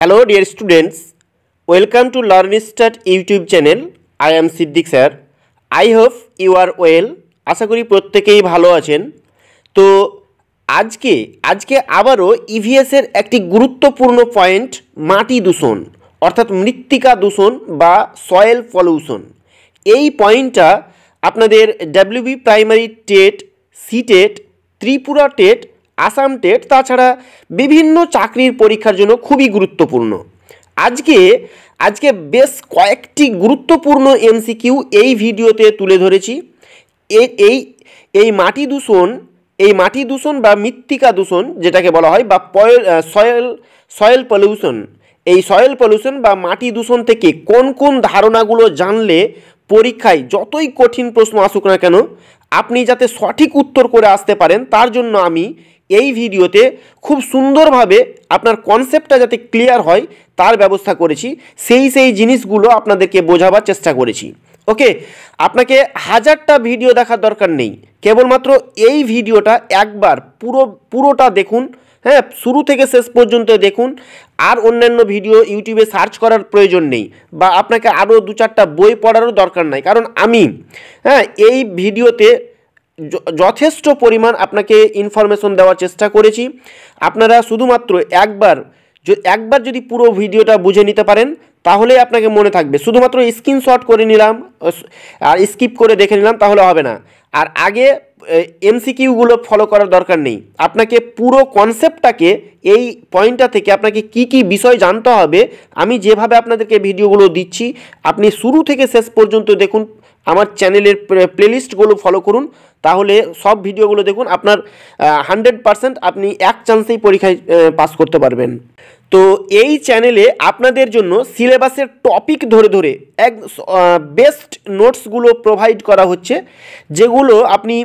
Hello dear students, welcome to LearnStart YouTube channel. I am Siddiq sir. I hope you are well. আশা করি প্রত্যেকেই ভালো আছেন। তো আজকে আবারও ইভিএস এর একটি গুরুত্বপূর্ণ পয়েন্ট মাটি দূষণ অর্থাৎ মৃত্তিকা দূষণ বা সয়েল পলিউশন। এই পয়েন্টটা আপনাদের WB primary TET, CTET, Tripura TET, Assam TET তাছাড়া বিভিন্ন চাকরির পরীক্ষার জন্য খুবই গুরুত্বপূর্ণ। আজকে বেশ কয়েকটি গুরুত্বপূর্ণ এমসিকিউ এই ভিডিওতে তুলে ধরেছি। এই মাটি দূষণ বা মৃত্তিকা দূষণ যেটাকে বলা হয় বা সয়েল পলিউশন, এই সয়েল পলিউশন বা মাটি দূষণ থেকে কোন কোন ধারণাগুলো জানলে পরীক্ষায় যতই কঠিন প্রশ্ন আসুক না কেন আপনি যাতে সঠিক উত্তর করে আসতে পারেন তার জন্য আমি এই ভিডিওতে খুব সুন্দরভাবে আপনার কনসেপ্টটা যাতে ক্লিয়ার হয় তার ব্যবস্থা করেছি। সেই জিনিসগুলো আপনাদেরকে বোঝাবার চেষ্টা করেছি। ওকে, আপনাকে হাজারটা ভিডিও দেখার দরকার নেই, কেবলমাত্র এই ভিডিওটা একবার পুরোটা দেখুন। হ্যাঁ, শুরু থেকে শেষ পর্যন্ত দেখুন। আর অন্যান্য ভিডিও ইউটিউবে সার্চ করার প্রয়োজন নেই বা আপনাকে আরও দু চারটা বই পড়ারও দরকার নাই, কারণ আমি এই ভিডিওতে যথেষ্ট পরিমাণ আপনাকে ইনফরমেশন দেওয়ার চেষ্টা করেছি। আপনারা শুধুমাত্র একবার যদি পুরো ভিডিওটা বুঝে নিতে পারেন তাহলে আপনাকে মনে থাকবে। শুধুমাত্র স্ক্রিনশট করে নিলাম আর স্কিপ করে দেখে নিলাম তাহলে হবে না। আর আগে এমসিকিউগুলো ফলো করার দরকার নেই, আপনাকে পুরো কনসেপ্টটাকে এই পয়েন্টটা থেকে আপনাকে কি বিষয় জানতে হবে আমি যেভাবে আপনাদেরকে ভিডিওগুলো দিচ্ছি আপনি শুরু থেকে শেষ পর্যন্ত দেখুন। আমার চ্যানেলের প্লেলিস্টগুলো ফলো করুন, তাহলে সব ভিডিওগুলো দেখুন। আপনার 100% আপনি এক চান্সেই পরীক্ষায় পাস করতে পারবেন। তো এই চ্যানেলে আপনাদের জন্য সিলেবাসের টপিক ধরে বেস্ট নোটসগুলো প্রোভাইড করা হচ্ছে, যেগুলো আপনি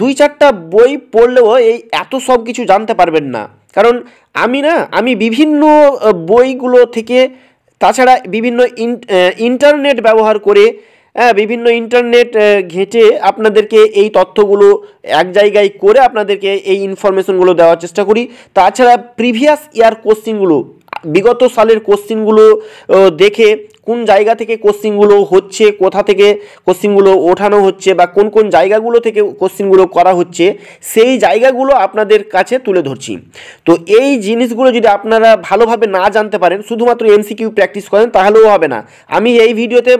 2-4টা বই পড়লেও এত সব কিছু জানতে পারবেন না। কারণ আমি বিভিন্ন বইগুলো থেকে তাছাড়া বিভিন্ন ইন্টারনেট ব্যবহার করে বিভিন্ন ইন্টারনেট ঘেঁটে আপনাদেরকে এই তথ্যগুলো এক জায়গায় করে আপনাদেরকে এই ইনফরমেশনগুলো দেওয়ার চেষ্টা করি। তাছাড়া প্রিভিয়াস ইয়ার কোশ্চিনগুলো, বিগত সালের কোশ্চিনগুলো দেখে কোন জায়গা থেকে কোশ্চিনগুলো হচ্ছে, কোথা থেকে কোশ্চিনগুলো ওঠানো হচ্ছে বা কোন কোন জায়গাগুলো থেকে কোশ্চিনগুলো করা হচ্ছে সেই জায়গাগুলো আপনাদের কাছে তুলে ধরছি। তো এই জিনিসগুলো যদি আপনারা ভালোভাবে না জানতে পারেন, শুধুমাত্র এমসিকিউ প্র্যাকটিস করেন তাহলেও হবে না। আমি এই ভিডিওতে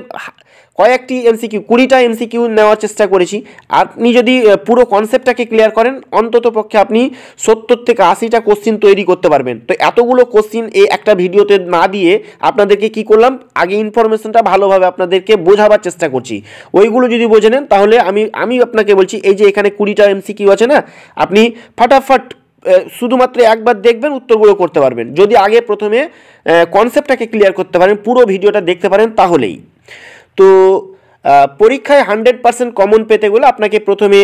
কয়েকটি এমসিকিউ 20টা এমসিকিউ নেওয়ার চেষ্টা করেছি। আপনি যদি পুরো কনসেপ্টটাকে ক্লিয়ার করেন অন্তত পক্ষে আপনি 70 থেকে 80টা কোশ্চিন তৈরি করতে পারবেন। তো এতগুলো কোশ্চিন এই একটা ভিডিওতে না দিয়ে আপনাদেরকে কি করলাম, আগে ইনফরমেশনটা ভালোভাবে আপনাদেরকে বোঝাবার চেষ্টা করছি। ওইগুলো যদি বোঝে নেন তাহলে আমি আপনাকে বলছি এই যে এখানে 20টা এমসিকিউ আছে না, আপনি ফাটাফাট শুধুমাত্র একবার দেখবেন উত্তরগুলো করতে পারবেন যদি আগে প্রথমে কনসেপ্টটাকে ক্লিয়ার করতে পারেন, পুরো ভিডিওটা দেখতে পারেন তাহলেই। তো পরীক্ষায় 100% কমন পেতে গেলে আপনাকে প্রথমে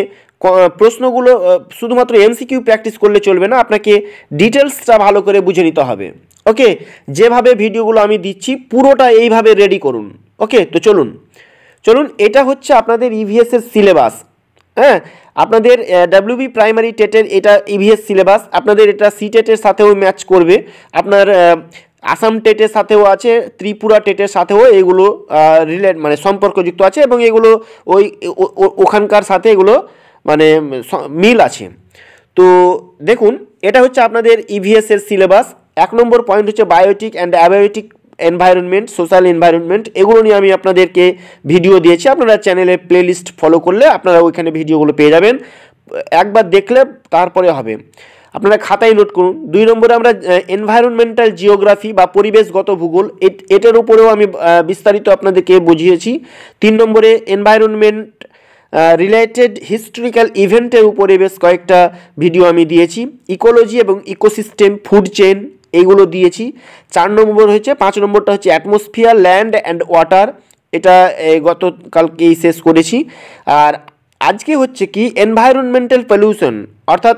প্রশ্নগুলো শুধুমাত্র এমসিকিউ প্র্যাকটিস করলে চলবে না, আপনাকে ডিটেলসটা ভালো করে বুঝে নিতে হবে। ওকে, যেভাবে ভিডিওগুলো আমি দিচ্ছি পুরোটা এইভাবে রেডি করুন। ওকে, তো চলুন এটা হচ্ছে আপনাদের ইভিএস এর সিলেবাস। হ্যাঁ, আপনাদের ডব্লিউবি প্রাইমারি টেটের এটা ইভিএস সিলেবাস, আপনাদের এটা সিটেটের সাথেও ম্যাচ করবে, আপনার আসাম টেটের সাথেও আছে, ত্রিপুরা টেটের সাথেও এগুলো সম্পর্কযুক্ত আছে এবং এগুলো ওখানকার সাথে এগুলো মিল আছে। তো দেখুন এটা হচ্ছে আপনাদের ইভিএস এর সিলেবাস। 1 নম্বর পয়েন্ট হচ্ছে biotic and abiotic environment, social environment, এগুলো নিয়ে আমি আপনাদেরকে ভিডিও দিয়েছি। আপনারা চ্যানেলের প্লেলিস্ট ফলো করলে আপনারা ওইখানে ভিডিওগুলো পেয়ে যাবেন, একবার দেখলে তারপরে হবে। আপনারা খাতায় নোট করুন। 2 নম্বরে আমরা এনভায়রনমেন্টাল জিওগ্রাফি বা পরিবেশগত ভূগোল, এটার উপরেও আমি বিস্তারিত আপনাদেরকে বুঝিয়েছি। 3 নম্বরে এনভায়রনমেন্ট রিলেটেড হিস্টোরিক্যাল ইভেন্টের উপরে বেশ কয়েকটা ভিডিও আমি দিয়েছি। ইকোলজি এবং ইকোসিস্টেম, ফুড চেইন এইগুলো দিয়েছি। 4 নম্বর হচ্ছে 5 নম্বরটা হচ্ছে অ্যাটমসফিয়ার, ল্যান্ড অ্যান্ড ওয়াটার, এটা গতকালকেই শেষ করেছি। আর আজকে হচ্ছে কি এনভায়রনমেন্টাল পলিউশন, অর্থাৎ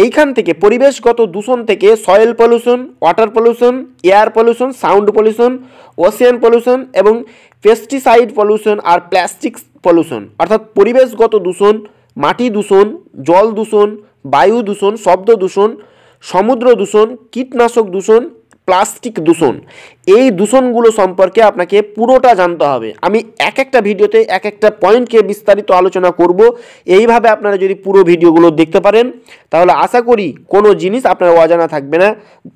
এইখান থেকে পরিবেশগত দূষণ থেকে soil pollution, water pollution, air pollution, sound pollution, Ocean pollution এবং পেস্টিসাইড পলিউশন আর প্লাস্টিক পলিউশন, অর্থাৎ পরিবেশগত দূষণ, মাটি দূষণ, জল দূষণ, বায়ু দূষণ, শব্দ দূষণ, সমুদ্র দূষণ, কীটনাশক দূষণ, প্লাস্টিক দূষণ, এই দূষণগুলো সম্পর্কে আপনাকে পুরোটা জানতে হবে। আমি এক একটা ভিডিওতে এক একটা পয়েন্টকে বিস্তারিত আলোচনা করব। এইভাবে আপনারা যদি পুরো ভিডিওগুলো দেখতে পারেন তাহলে আশা করি কোনো জিনিস আপনার অজানা থাকবে না।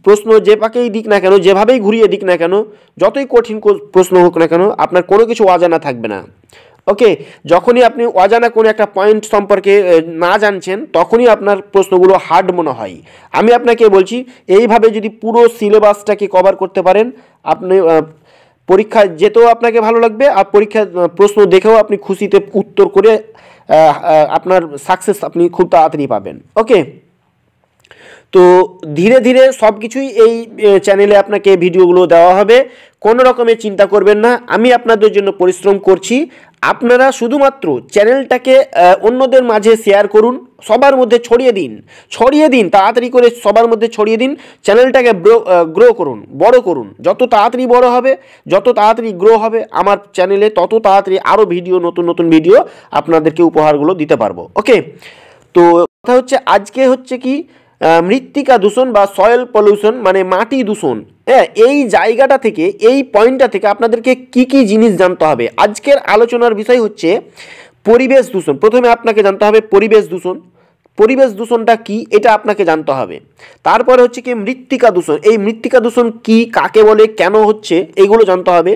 প্রশ্ন যে পাকেই দিক না কেন, যেভাবেই ঘুরিয়ে দিক না কেন, যতই কঠিন প্রশ্ন হোক না কেন, আপনার কোনো কিছু অজানা থাকবে না। ওকে, যখনই আপনি অজানা কোনো একটা পয়েন্ট সম্পর্কে না জানছেন তখনই আপনার প্রশ্নগুলো হার্ড মনে হয়। আমি আপনাকে বলছি এইভাবে যদি পুরো সিলেবাসটাকে কভার করতে পারেন আপনি পরীক্ষায় যেতেও আপনাকে ভালো লাগবে, আর পরীক্ষার প্রশ্ন দেখেও আপনি খুশিতে উত্তর করে আপনার সাকসেস আপনি খুব তাড়াতাড়ি পাবেন। ওকে, তো ধীরে ধীরে সব কিছুই এই চ্যানেলে আপনাকে ভিডিওগুলো দেওয়া হবে, কোনো রকমের চিন্তা করবেন না। আমি আপনাদের জন্য পরিশ্রম করছি, আপনারা শুধুমাত্র চ্যানেলটাকে অন্যদের মাঝে শেয়ার করুন, সবার মধ্যে ছড়িয়ে দিন তাড়াতাড়ি করে সবার মধ্যে ছড়িয়ে দিন। চ্যানেলটাকে গ্রো করুন, বড় করুন। যত তাড়াতাড়ি বড় হবে, যত তাড়াতাড়ি গ্রো হবে আমার চ্যানেলে, তত তাড়াতাড়ি আরও ভিডিও, নতুন নতুন ভিডিও আপনাদেরকে উপহারগুলো দিতে পারবো। ওকে, তো কথা হচ্ছে আজকে হচ্ছে কি মৃত্তিকা দূষণ বা সয়েল পলিউশন, মানে মাটি দূষণ। হ্যাঁ, এই জায়গাটা থেকে, এই পয়েন্টটা থেকে আপনাদেরকে কি কি জিনিস জানতে হবে। আজকের আলোচনার বিষয় হচ্ছে পরিবেশ দূষণ। প্রথমে আপনাকে জানতে হবে পরিবেশ দূষণ। পরিবেশ দূষণটা কি এটা আপনাকে জানতে হবে। তারপরে হচ্ছে কি মৃত্তিকা দূষণ, এই মৃত্তিকা দূষণ কি, কাকে বলে, কেন হচ্ছে, এইগুলো জানতে হবে।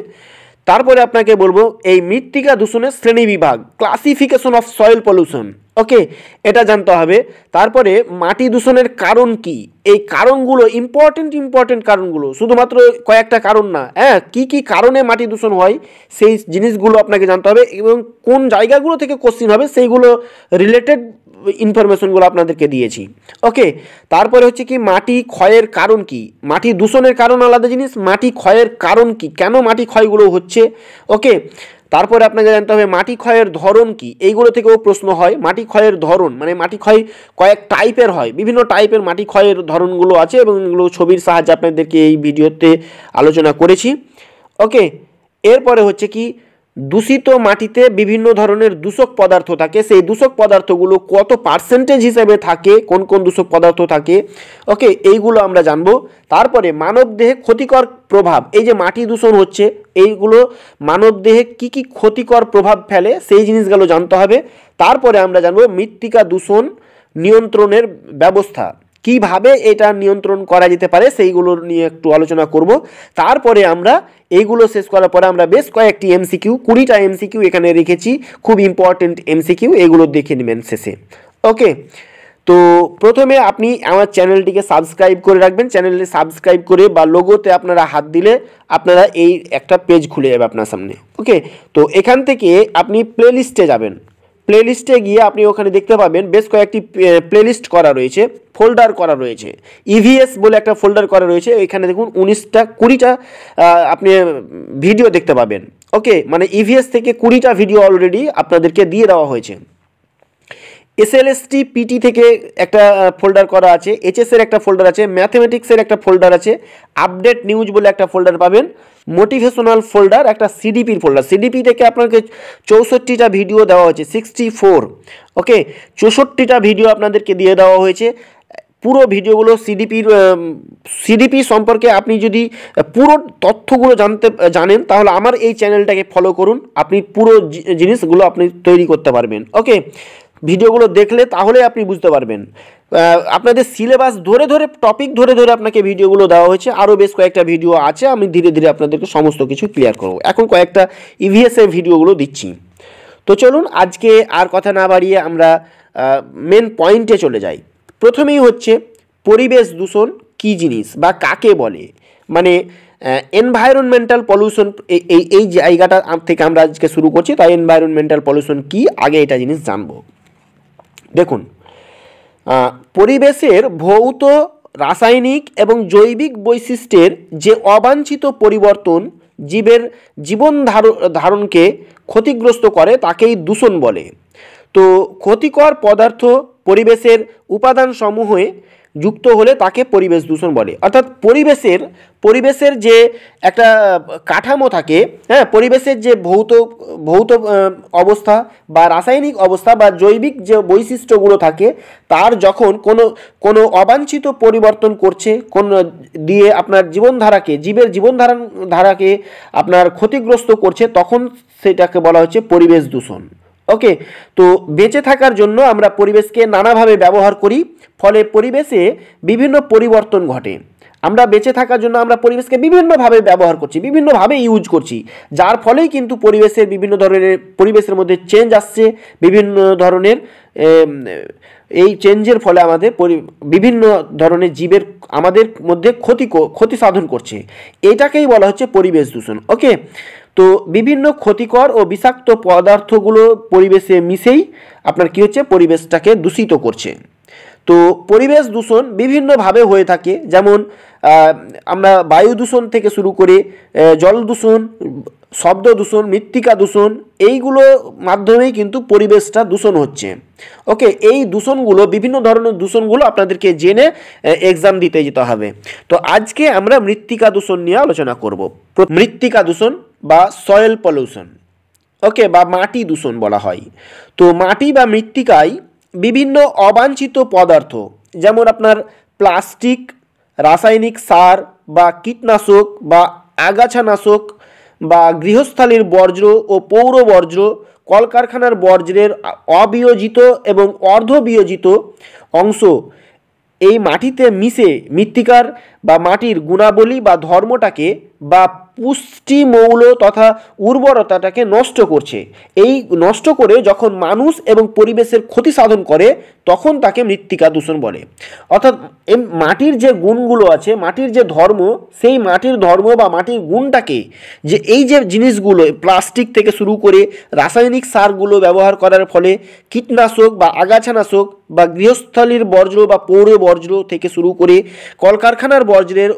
তারপরে আপনাকে বলবো এই মৃত্তিকা দূষণের শ্রেণী বিভাগ, ক্লাসিফিকেশন অফ সয়েল পলিউশন। ওকে, এটা জানতে হবে। তারপরে মাটি দূষণের কারণ কি, এই কারণগুলো ইম্পর্টেন্ট কারণগুলো, শুধুমাত্র কয়েকটা কারণ না, হ্যাঁ, কি কি কারণে মাটি দূষণ হয় সেই জিনিসগুলো আপনাকে জানতে হবে, এবং কোন জায়গাগুলো থেকে কোশ্চিন হবে সেইগুলো রিলেটেড ইনফরমেশনগুলো আপনাদেরকে দিয়েছি। ওকে, তারপরে হচ্ছে কি মাটি ক্ষয়ের কারণ কি, মাটি দূষণের কারণ আলাদা জিনিস, মাটি ক্ষয়ের কারণ কি, কেন মাটি ক্ষয়গুলো হচ্ছে। ওকে, তারপরে আপনাকে জানতে হবে মাটি ক্ষয়ের ধরন কি, এইগুলো থেকেও প্রশ্ন হয়। মাটি ক্ষয়ের ধরন মানে মাটি ক্ষয় কয়েক টাইপের হয়, বিভিন্ন টাইপের মাটি ক্ষয়ের ধরনগুলো আছে, এবং এগুলো ছবির সাহায্যে আপনাদেরকে এই ভিডিওতে আলোচনা করেছি। ওকে, এরপরে হচ্ছে কি দূষিত মাটিতে বিভিন্ন ধরনের দূষক পদার্থ থাকে, সেই দূষক পদার্থগুলো কত পার্সেন্টেজ হিসেবে থাকে, কোন কোন দূষক পদার্থ থাকে। ওকে, এইগুলো আমরা জানবো। তারপরে মানবদেহে ক্ষতিকর প্রভাব, এই যে মাটি দূষণ হচ্ছে এইগুলো মানবদেহে কি কি ক্ষতিকর প্রভাব ফেলে সেই জিনিসগুলো জানতে হবে। তারপরে আমরা জানবো মৃত্তিকা দূষণ নিয়ন্ত্রণের ব্যবস্থা, কিভাবে এটা নিয়ন্ত্রণ করা যেতে পারে সেইগুলো নিয়ে একটু আলোচনা করব। তারপরে আমরা এইগুলো শেষ করার পরে আমরা বেশ কয়েকটি এমসিকিউ, 20টা এমসিকিউ এখানে রেখেছি, খুব ইম্পর্টেন্ট এমসিকিউ, এগুলো দেখে নেবেন শেষে। ওকে, তো প্রথমে আপনি আমার চ্যানেলটিকে সাবস্ক্রাইব করে রাখবেন। চ্যানেলটি সাবস্ক্রাইব করে বা লোগোতে আপনারা হাত দিলে আপনারা এই একটা পেজ খুলে যাবে আপনার সামনে। ওকে, তো এখান থেকে আপনি প্লেলিস্টে যাবেন। প্লেলিস্টে গিয়ে আপনি ওখানে দেখতে পাবেন বেশ কয়েকটি প্লেলিস্ট করা রয়েছে, ফোল্ডার করা রয়েছে। ইভিএস বলে একটা ফোল্ডার করা রয়েছে, এখানে দেখুন 20টা আপনি ভিডিও দেখতে পাবেন। ওকে, মানে ইভিএস থেকে 20টা ভিডিও অলরেডি আপনাদেরকে দিয়ে দেওয়া হয়েছে। এসএলএসটি পিটি থেকে একটা ফোল্ডার করা আছে, এইচএসের একটা ফোল্ডার আছে, ম্যাথমেটিক্সের একটা ফোল্ডার আছে, আপডেট নিউজ বলে একটা ফোল্ডার পাবেন, মোটিভেশনাল ফোল্ডার, একটা সিডিপির ফোল্ডার। সিডিপি থেকে আপনাকে 64টা ভিডিও দেওয়া হয়েছে, 64। ওকে, 64টা ভিডিও আপনাদেরকে দিয়ে দেওয়া হয়েছে। পুরো ভিডিওগুলো সিডিপি সম্পর্কে আপনি যদি পুরো তথ্যগুলো জানেন তাহলে আমার এই চ্যানেলটাকে ফলো করুন, আপনি পুরো জিনিসগুলো আপনি তৈরি করতে পারবেন। ওকে, ভিডিওগুলো দেখলে তাহলে আপনি বুঝতে পারবেন। আপনাদের সিলেবাস ধরে টপিক ধরে আপনাকে ভিডিওগুলো দেওয়া হয়েছে, আরও বেশ কয়েকটা ভিডিও আছে, আমি ধীরে ধীরে আপনাদেরকে সমস্ত কিছু ক্লিয়ার করব। এখন কয়েকটা ইভিএসের ভিডিওগুলো দিচ্ছি। তো চলুন আজকে আর কথা না বাড়িয়ে আমরা মেন পয়েন্টে চলে যাই। প্রথমেই হচ্ছে পরিবেশ দূষণ কী জিনিস বা কাকে বলে, মানে এনভায়রনমেন্টাল পলিউশন, এই জায়গাটা থেকে আমরা আজকে শুরু করছি। তাই এনভায়রনমেন্টাল পলিউশন কি, আগে এটা জিনিস জানবো। দেখুন, পরিবেশের ভৌত, রাসায়নিক এবং জৈবিক বৈশিষ্ট্যের যে অবাঞ্ছিত পরিবর্তন জীবের জীবন ধারণকে ক্ষতিগ্রস্ত করে তাকেই দূষণ বলে। তো ক্ষতিকর পদার্থ পরিবেশের উপাদানসমূহে যুক্ত হলে তাকে পরিবেশ দূষণ বলে। অর্থাৎ পরিবেশের যে একটা কাঠামো থাকে, হ্যাঁ, পরিবেশের যে ভৌত অবস্থা বা রাসায়নিক অবস্থা বা জৈবিক যে বৈশিষ্ট্যগুলো থাকে, তার যখন কোনো অবাঞ্ছিত পরিবর্তন করছে, দিয়ে আপনার জীবের জীবনধারাকে আপনার ক্ষতিগ্রস্ত করছে, তখন সেটাকে বলা হচ্ছে পরিবেশ দূষণ। ওকে, তো বেঁচে থাকার জন্য আমরা পরিবেশকে নানাভাবে ব্যবহার করি, ফলে পরিবেশে বিভিন্ন পরিবর্তন ঘটে। আমরা বেঁচে থাকার জন্য আমরা পরিবেশকে বিভিন্নভাবে ব্যবহার করছি, বিভিন্নভাবে ইউজ করছি, যার ফলেই কিন্তু পরিবেশের মধ্যে চেঞ্জ আসছে। বিভিন্ন ধরনের এই চেঞ্জের ফলে আমাদের বিভিন্ন ধরনের জীবের আমাদের মধ্যে ক্ষতি সাধন করছে। এটাকেই বলা হচ্ছে পরিবেশ দূষণ। ওকে, তো বিভিন্ন ক্ষতিকর ও বিষাক্ত পদার্থগুলো পরিবেশে মিশেই আপনার কী হচ্ছে, পরিবেশটাকে দূষিত করছে। তো পরিবেশ দূষণ বিভিন্নভাবে হয়ে থাকে, যেমন আমরা বায়ু দূষণ থেকে শুরু করে জল দূষণ, শব্দ দূষণ, মৃত্তিকা দূষণ, এইগুলো মাধ্যমেই কিন্তু পরিবেশটা দূষণ হচ্ছে। ওকে, এই দূষণগুলো, বিভিন্ন ধরনের দূষণগুলো আপনাদেরকে জেনে এক্সাম দিতে যেতে হবে। তো আজকে আমরা মৃত্তিকা দূষণ নিয়ে আলোচনা করব। মৃত্তিকা দূষণ বা সয়েল পলিউশন, ওকে, বা মাটি দূষণ বলা হয়। তো মাটি বা মৃত্তিকায় বিভিন্ন অবাঞ্ছিত পদার্থ, যেমন আপনার প্লাস্টিক, রাসায়নিক সার বা কীটনাশক বা আগাছানাশক বা গৃহস্থালির বর্জ্য ও পৌর বর্জ্য, কলকারখানার বর্জ্যের অবিয়োজিত এবং অর্ধবিয়োজিত অংশ এই মাটিতে মিশে মৃত্তিকার বা মাটির গুণাবলী বা ধর্মটাকে বা পুষ্টিমৌল তথা উর্বরতাটাকে নষ্ট করছে। এই নষ্ট করে যখন মানুষ এবং পরিবেশের ক্ষতি সাধন করে, তখন তাকে মৃত্তিকা দূষণ বলে। অর্থাৎ এই মাটির যে গুণগুলো আছে, মাটির যে ধর্ম, সেই মাটির ধর্ম বা মাটির গুণটাকে, যে এই যে জিনিসগুলো প্লাস্টিক থেকে শুরু করে রাসায়নিক সারগুলো ব্যবহার করার ফলে, কীটনাশক বা আগাছানাশক বা গৃহস্থালির বর্জ্য বা পৌর বর্জ্য থেকে শুরু করে কলকারখানার বর্জ্যের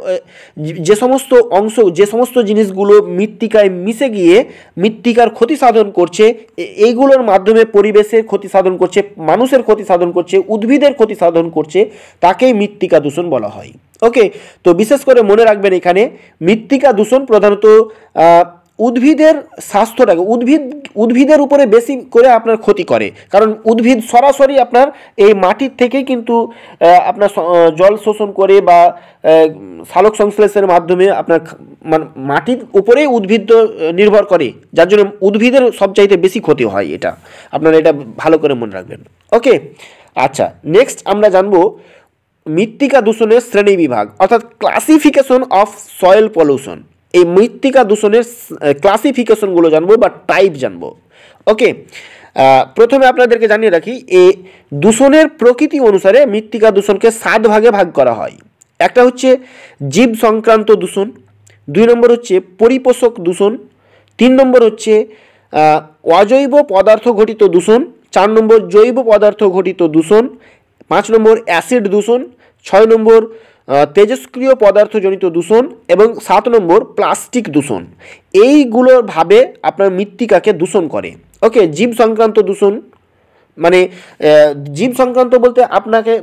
যে সমস্ত অংশ, যে সমস্ত জিনিসগুলো মৃত্তিকায় মিশে গিয়ে মৃত্তিকার ক্ষতি সাধন করছে, এইগুলোর মাধ্যমে পরিবেশের ক্ষতি সাধন করছে, মানুষের ক্ষতি সাধন করছে, উদ্ভিদের ক্ষতি সাধন করছে, তাকেই মৃত্তিকা দূষণ বলা হয়। ওকে, তো বিশেষ করে মনে রাখবেন, এখানে মৃত্তিকা দূষণ প্রধানত উদ্ভিদের স্বাস্থ্যটাকে, উদ্ভিদের উপরে বেশি করে আপনার ক্ষতি করে, কারণ উদ্ভিদ সরাসরি আপনার এই মাটির থেকেই কিন্তু আপনার জল শোষণ করে বা সালোক সংশ্লেষের মাধ্যমে আপনার মাটির উপরেই উদ্ভিদ নির্ভর করে, যার জন্য উদ্ভিদের সবচাইতে বেশি ক্ষতি হয়। এটা আপনারা এটা ভালো করে মনে রাখবেন। ওকে, আচ্ছা, নেক্সট আমরা জানবো মৃত্তিকা দূষণের শ্রেণী বিভাগ, অর্থাৎ ক্লাসিফিকেশন অফ সয়েল পলিউশন। এই মৃত্তিকা দূষণের ক্লাসিফিকেশনগুলো জানবো বা টাইপ জানবো। ওকে, প্রথমে আপনাদেরকে জানিয়ে রাখি, এই দূষণের প্রকৃতি অনুসারে মৃত্তিকা দূষণকে 7 ভাগে ভাগ করা হয়। একটা হচ্ছে জীব সংক্রান্ত দূষণ, 2 নম্বর হচ্ছে পরিপোষক দূষণ, 3 নম্বর হচ্ছে অজৈব পদার্থ ঘটিত দূষণ, 4 নম্বর জৈব পদার্থ ঘটিত দূষণ, 5 নম্বর অ্যাসিড দূষণ, 6 নম্বর তেজস্ক্রিয় পদার্থজনিত দূষণ এবং 7 নম্বর প্লাস্টিক দূষণ। এইগুলোর ভাবে আপনার মৃত্তিকাকে দূষণ করে। ওকে, জীব সংক্রান্ত দূষণ মানে জীব সংক্রান্ত বলতে আপনাকে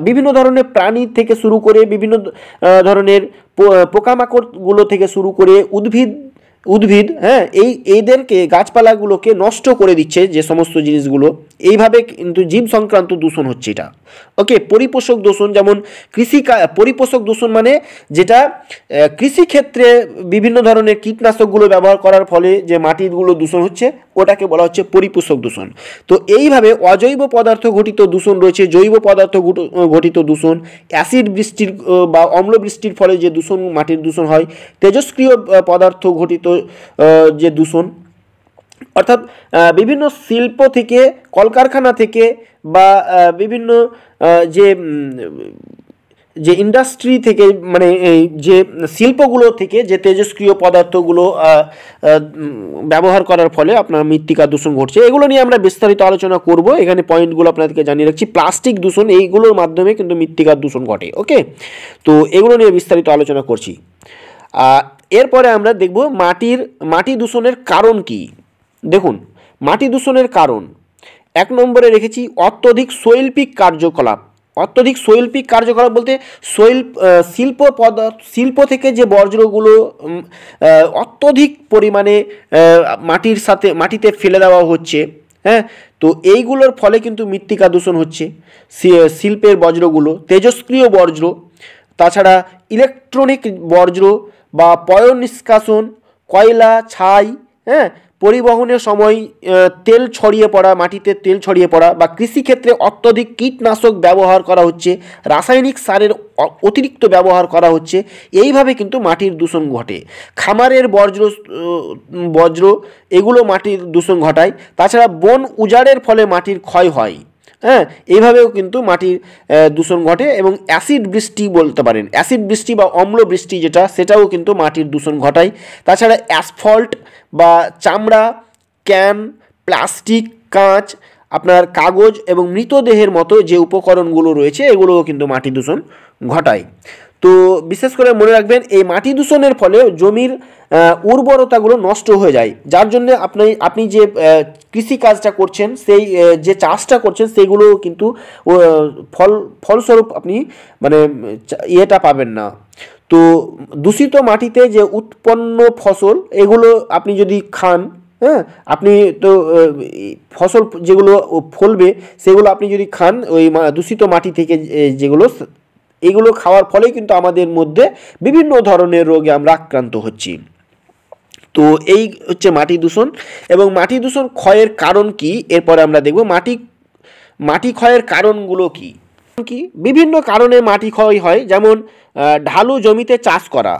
বিভিন্ন ধরনের প্রাণী থেকে শুরু করে, বিভিন্ন ধরনের পোকামাকড়গুলো থেকে শুরু করে উদ্ভিদ, হ্যাঁ, এইদেরকে, গাছপালাগুলোকে নষ্ট করে দিচ্ছে যে সমস্ত জিনিসগুলো, এইভাবে কিন্তু জীব সংক্রান্ত দূষণ হচ্ছে এটা। ওকে, পরিপোষক দূষণ, যেমন পরিপোষক দূষণ মানে যেটা কৃষিক্ষেত্রে বিভিন্ন ধরনের কীটনাশকগুলো ব্যবহার করার ফলে যে মাটিগুলো দূষণ হচ্ছে, ওটাকে বলা হচ্ছে পরিপোষক দূষণ। তো এইভাবে অজৈব পদার্থ ঘটিত দূষণ রয়েছে, জৈব পদার্থ ঘটিত দূষণ, অ্যাসিড বৃষ্টির বা অম্ল বৃষ্টির ফলে যে দূষণ, মাটির দূষণ হয়, তেজস্ক্রিয় পদার্থ ঘটিত যে দূষণ, অর্থাৎ বিভিন্ন শিল্প থেকে, কলকারখানা থেকে বা বিভিন্ন যে ইন্ডাস্ট্রি থেকে, মানে যে শিল্পগুলো থেকে যে তেজস্ক্রিয় পদার্থগুলো ব্যবহার করার ফলে আপনার মৃত্তিকা দূষণ ঘটছে, এগুলো নিয়ে আমরা বিস্তারিত আলোচনা করব। এখানে পয়েন্টগুলো আপনাদেরকে জানিয়ে রাখছি। প্লাস্টিক দূষণ, এইগুলোর মাধ্যমে কিন্তু মৃত্তিকার দূষণ ঘটে। ওকে, তো এগুলো নিয়ে বিস্তারিত আলোচনা করছি। এরপরে আমরা দেখব মাটি দূষণের কারণ কি। দেখুন, মাটি দূষণের কারণ 1 নম্বরে রেখেছি অত্যধিক শৈল্পিক কার্যকলাপ, অত্যধিক শৈল্পিক কার্যকলাপ বলতে শিল্প থেকে যে বর্জ্যগুলো অত্যধিক পরিমাণে মাটিতে ফেলে দেওয়া হচ্ছে, হ্যাঁ, তো এইগুলোর ফলে কিন্তু মৃত্তিকা দূষণ হচ্ছে। শিল্পের বর্জ্যগুলো, তেজস্ক্রিয় বর্জ্য, তাছাড়া ইলেকট্রনিক বর্জ্য বা পয়ঃ নিষ্কাশন, কয়লা, ছাই, হ্যাঁ, পরিবহনের সময় তেল ছড়িয়ে পড়া, মাটিতে তেল ছড়িয়ে পড়া, বা কৃষিক্ষেত্রে অত্যধিক কীটনাশক ব্যবহার করা হচ্ছে, রাসায়নিক সারের অতিরিক্ত ব্যবহার করা হচ্ছে, এইভাবে কিন্তু মাটির দূষণ ঘটে। খামারের বর্জ্য এগুলো মাটির দূষণ ঘটায়। তাছাড়া বন উজাড়ের ফলে মাটির ক্ষয় হয়, হ্যাঁ, এইভাবেও কিন্তু মাটির দূষণ ঘটে। এবং অ্যাসিড বৃষ্টি বলতে পারেন, অ্যাসিড বৃষ্টি বা অম্ল বৃষ্টি সেটাও কিন্তু মাটির দূষণ ঘটায়। তাছাড়া অ্যাসফল্ট বা চামড়া, ক্যান, প্লাস্টিক, কাঁচ, আপনার কাগজ এবং মৃতদেহের মতো যে উপকরণগুলো রয়েছে এগুলোও কিন্তু মাটি দূষণ ঘটায়। তো বিশেষ করে মনে রাখবেন, এই মাটি দূষণের ফলে জমির উর্বরতাগুলো নষ্ট হয়ে যায়, যার জন্য আপনি যে কৃষিকাজটা করছেন, সেই যে চাষটা করছেন, সেইগুলো কিন্তু ফলস্বরূপ আপনি মানে ইয়েটা পাবেন না। তো দূষিত মাটিতে যে উৎপন্ন ফসল এগুলো আপনি যদি খান, হ্যাঁ, আপনি তো ফসল যেগুলো ফলবে সেগুলো আপনি যদি খান ওই দূষিত মাটি থেকে এগুলো খাওয়ার ফলে কিন্তু আমাদের মধ্যে বিভিন্ন ধরনের রোগে আমরা আক্রান্ত হচ্ছি। তো এই হচ্ছে মাটি দূষণ। এবং মাটি দূষণ ক্ষয়ের কারণ কি, এরপরে আমরা দেখব মাটি ক্ষয়ের কারণগুলো কি। বিভিন্ন কারণে মাটি ক্ষয় হয়, যেমন ঢালু জমিতে চাষ করা,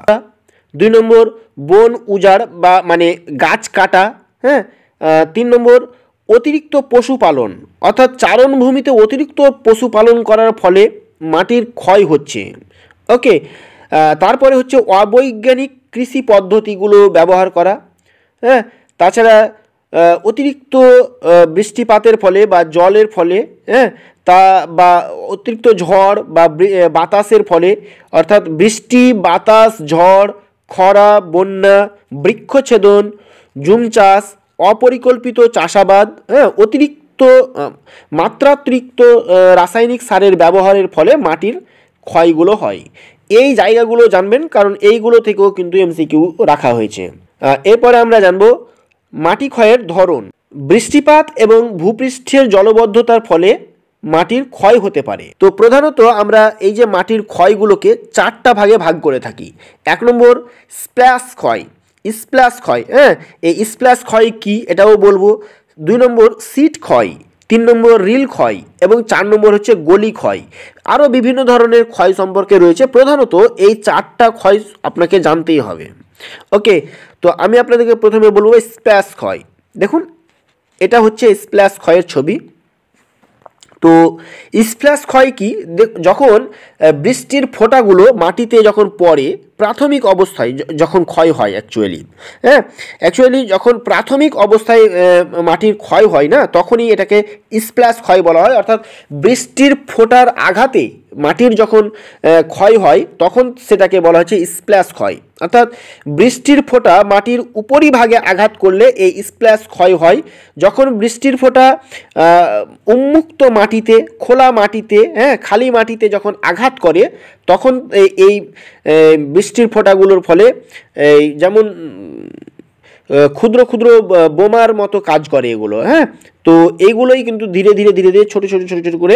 2 নম্বর বন উজাড় বা মানে গাছ কাটা, হ্যাঁ, 3 নম্বর অতিরিক্ত পশুপালন, অর্থাৎ চারণভূমিতে অতিরিক্ত পশুপালন করার ফলে মাটির ক্ষয় হচ্ছে। ওকে, তারপরে হচ্ছে অবৈজ্ঞানিক কৃষি পদ্ধতিগুলো ব্যবহার করা, হ্যাঁ, তাছাড়া অতিরিক্ত বৃষ্টিপাতের ফলে বা জলের ফলে, হ্যাঁ, বা অতিরিক্ত ঝড় বা বাতাসের ফলে, অর্থাৎ বৃষ্টি, বাতাস, ঝড়, খরা, বন্যা, বৃক্ষছেদন, জুম চাষ, অপরিকল্পিত চাষাবাদ, হ্যাঁ, মাত্রাতিরিক্ত রাসায়নিক সারের ব্যবহারের ফলে মাটির ক্ষয়গুলো হয়। এই জায়গাগুলো জানবেন, কারণ এইগুলো থেকেও কিন্তু এমসিকিউ রাখা হয়েছে। এরপরে আমরা জানব মাটি ক্ষয়ের ধরন। বৃষ্টিপাত এবং ভূপৃষ্ঠের জলবদ্ধতার ফলে মাটির ক্ষয় হতে পারে। তো প্রধানত আমরা এই যে মাটির ক্ষয়গুলোকে 4টা ভাগে ভাগ করে থাকি। 1 নম্বর স্প্ল্যাশ ক্ষয়, হ্যাঁ, এই স্প্ল্যাশ ক্ষয় কি এটাও বলবো। 2 নম্বর সিট ক্ষয়, 3 নম্বর রিল ক্ষয় এবং 4 নম্বর হচ্ছে গলি ক্ষয়। আরও বিভিন্ন ধরনের ক্ষয় সম্পর্কে রয়েছে, প্রধানত এই 4টা ক্ষয় আপনাকে জানতেই হবে। ওকে, তো আমি আপনাদেরকে প্রথমে বলবো স্প্ল্যাশ ক্ষয়। দেখুন, এটা হচ্ছে স্প্ল্যাশ ক্ষয়ের ছবি। তো স্প্ল্যাশ ক্ষয় কি, যখন বৃষ্টির ফোঁটাগুলো মাটিতে যখন পড়ে, প্রাথমিক অবস্থায় যখন ক্ষয় হয় অ্যাকচুয়ালি যখন প্রাথমিক অবস্থায় মাটির ক্ষয় হয় না, তখনই এটাকে স্প্ল্যাশ ক্ষয় বলা হয়। অর্থাৎ বৃষ্টির ফোঁটার আঘাতে মাটির যখন ক্ষয় হয় তখন সেটাকে বলা হচ্ছে স্প্ল্যাশ ক্ষয়। অর্থাৎ বৃষ্টির ফোঁটা মাটির উপরিভাগে আঘাত করলে এই স্প্ল্যাশ ক্ষয় হয়। যখন বৃষ্টির ফোঁটা উন্মুক্ত মাটিতে, খোলা মাটিতে, হ্যাঁ, খালি মাটিতে যখন আঘাত করে, তখন এই বৃষ্টির ফোঁটাগুলোর ফলে এই যেমন ক্ষুদ্র ক্ষুদ্র বোমার মতো কাজ করে এগুলো, হ্যাঁ। তো এইগুলোই কিন্তু ধীরে ধীরে ছোট ছোট করে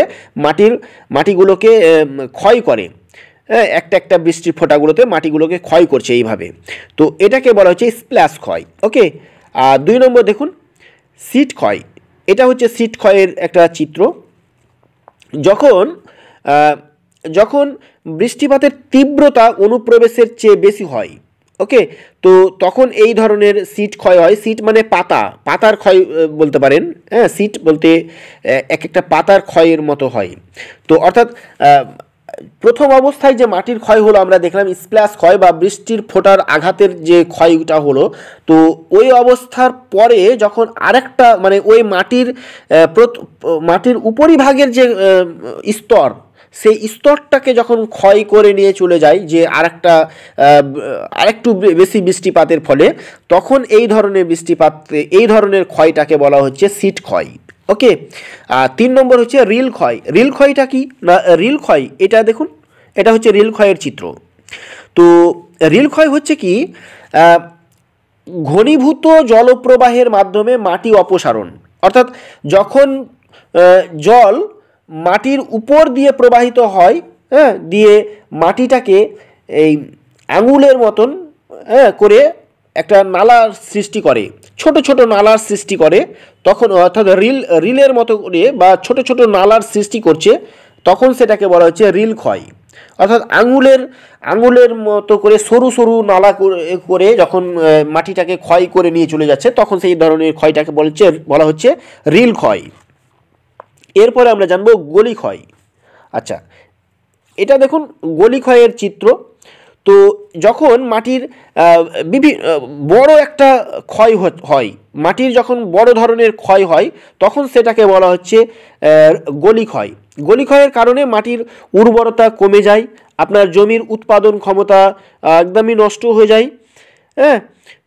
মাটিগুলোকে ক্ষয় করে, হ্যাঁ, একটা বৃষ্টির ফোঁটাগুলোতে মাটিগুলোকে ক্ষয় করছে এইভাবে। তো এটাকে বলা হচ্ছে স্প্ল্যাশ ক্ষয়। ওকে, আর 2 নম্বর দেখুন সিট ক্ষয়। এটা হচ্ছে সিট ক্ষয়ের একটা চিত্র। যখন বৃষ্টিপাতের তীব্রতা অনুপ্রবেশের চেয়ে বেশি হয়, ওকে, তো তখন এই ধরনের সিট ক্ষয় হয়। সিট মানে পাতার ক্ষয় বলতে পারেন, হ্যাঁ, সিট বলতে একটা পাতার ক্ষয়ের মতো হয়। তো অর্থাৎ প্রথম অবস্থায় যে মাটির ক্ষয় হলো আমরা দেখলাম স্প্ল্যাশ ক্ষয় বা বৃষ্টির ফোঁটার আঘাতের যে ক্ষয়টা হলো, তো ওই অবস্থার পরে যখন আরেকটা মানে ওই মাটির উপরিভাগের যে স্তর, সেই স্তরটাকে যখন ক্ষয় করে নিয়ে চলে যায় যে আরেকটু বেশি বৃষ্টিপাতের ফলে, তখন এই ধরনের ক্ষয়টাকে বলা হচ্ছে সিট ক্ষয়। ওকে। 3 নম্বর হচ্ছে রিল ক্ষয়। রিল ক্ষয়টা কি না, রিল ক্ষয় এটা দেখুন, এটা হচ্ছে রিল ক্ষয়ের চিত্র। তো রিল ক্ষয় হচ্ছে কি, ঘনীভূত জলপ্রবাহের মাধ্যমে মাটি অপসারণ, অর্থাৎ যখন জল মাটির উপর দিয়ে প্রবাহিত হয়, হ্যাঁ, দিয়ে মাটিটাকে এই আঙুলের মতন, হ্যাঁ, করে একটা নালার সৃষ্টি করে, ছোট ছোট নালার সৃষ্টি করে, তখন অর্থাৎ রিলের মতো করে বা ছোট ছোট নালার সৃষ্টি করছে, তখন সেটাকে বলা হচ্ছে রিল ক্ষয়। অর্থাৎ আঙুলের মতো করে সরু সরু নালা করে যখন মাটিটাকে ক্ষয় করে নিয়ে চলে যাচ্ছে, তখন সেই ধরনের ক্ষয়টাকে বলা হচ্ছে রিল ক্ষয়। এরপরে আমরা জানবো গলি ক্ষয়। আচ্ছা, এটা দেখুন গলি ক্ষয়ের চিত্র। তো যখন মাটির বড় একটা ক্ষয় হয়, মাটির যখন বড় ধরনের ক্ষয় হয়, তখন সেটাকে বলা হচ্ছে গলি ক্ষয়। গলি ক্ষয়ের কারণে মাটির উর্বরতা কমে যায়, আপনার জমির উৎপাদন ক্ষমতা একদমই নষ্ট হয়ে যায়। হ্যাঁ,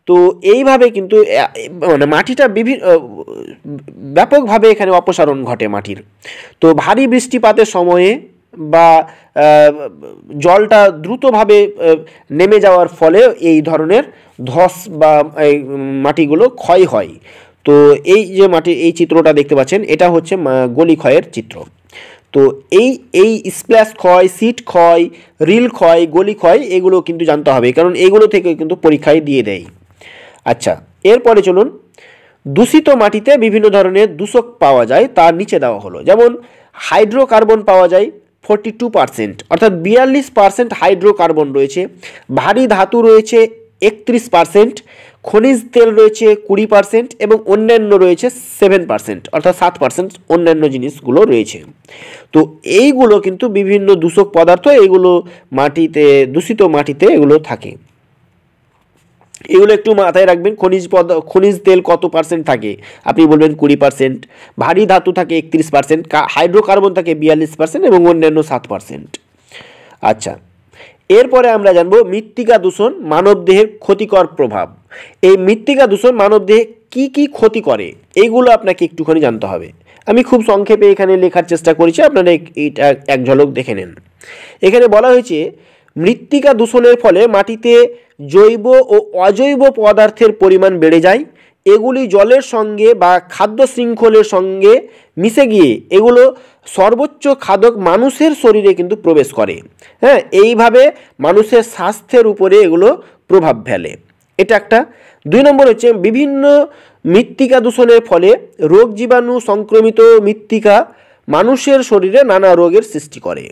তো এইভাবে কিন্তু মানে মাটিটা ব্যাপকভাবে এখানে অপসারণ ঘটে মাটির। তো ভারী বৃষ্টিপাতের সময়ে বা জলটা দ্রুতভাবে নেমে যাওয়ার ফলে এই ধরনের ধস বা এই মাটিগুলো ক্ষয় হয়। তো এই যে এই চিত্রটা দেখতে পাচ্ছেন, এটা হচ্ছে গলি ক্ষয়ের চিত্র। তো এই স্প্ল্যাশ ক্ষয়, সিট ক্ষয়, রিল ক্ষয়, গলি ক্ষয়, এগুলো কিন্তু জানতে হবে, কারণ এগুলো থেকে কিন্তু পরীক্ষায় দিয়ে দেয়। আচ্ছা, এরপরে চলুন, দূষিত মাটিতে বিভিন্ন ধরনের দূষক পাওয়া যায়, তার নিচে দেওয়া হলো। যেমন হাইড্রোকার্বন পাওয়া যায় 42%, অর্থাৎ 42% হাইড্রোকার্বন রয়েছে। ভারী ধাতু রয়েছে 31%, খনিজ তেল রয়েছে 20% এবং অন্যান্য রয়েছে 7%, অর্থাৎ 7% অন্যান্য জিনিসগুলো রয়েছে। তো এইগুলো কিন্তু বিভিন্ন দূষক পদার্থ, এগুলো মাটিতে, দূষিত মাটিতে এগুলো থাকে। এগুলো একটু মাথায় রাখবেন। খনিজ তেল কত পার্সেন্ট থাকে, আপনি বলবেন 20%, ভারী ধাতু থাকে 31%, হাইড্রোকার্বন থাকে 42% এবং অন্যান্য 7%। আচ্ছা, এরপরে আমরা জানবো মৃত্তিকা দূষণ মানবদেহের ক্ষতিকর প্রভাব। এই মৃত্তিকা দূষণ মানবদেহে কি কি ক্ষতি করে, এইগুলো আপনাকে একটুখানি জানতে হবে। আমি খুব সংক্ষেপে এখানে লেখার চেষ্টা করেছি, আপনারা এইটা এক ঝলক দেখে নেন। এখানে বলা হয়েছে মৃত্তিকা দূষণের ফলে মাটিতে জৈব ও অজৈব পদার্থের পরিমাণ বেড়ে যায়। এগুলি জলের সঙ্গে বা খাদ্য শৃঙ্খলের সঙ্গে মিশে গিয়ে এগুলো সর্বোচ্চ খাদক মানুষের শরীরে কিন্তু প্রবেশ করে। হ্যাঁ, এইভাবে মানুষের স্বাস্থ্যের উপরে এগুলো প্রভাব ফেলে। এটা একটা। 2 নম্বর হচ্ছে বিভিন্ন মৃত্তিকা দূষণের ফলে রোগ জীবাণু সংক্রমিত মৃত্তিকা মানুষের শরীরে নানা রোগের সৃষ্টি করে।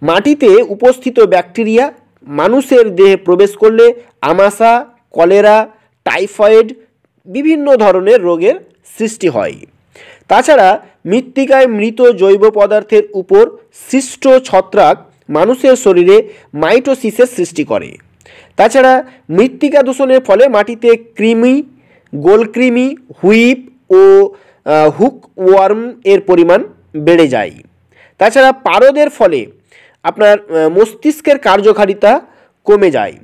মাটিতে উপস্থিত ব্যাকটেরিয়া মানুষের দেহে প্রবেশ করলে আমাশা, কলেরা, টাইফয়েড, বিভিন্ন ধরনের রোগের সৃষ্টি হয়। তাছাড়া মৃত্তিকায় মৃত জৈব পদার্থের উপর সৃষ্ট ছত্রাক মানুষের শরীরে মাইটোসিসের সৃষ্টি করে। তাছাড়া মৃত্তিকা দূষণের ফলে মাটিতে কৃমি, গোলকৃমি, হুইপ ও হুকওয়ার্ম এর পরিমাণ বেড়ে যায়। তাছাড়া পারদের ফলে আপনার মস্তিষ্কের কার্যকারিতা কমে যায়।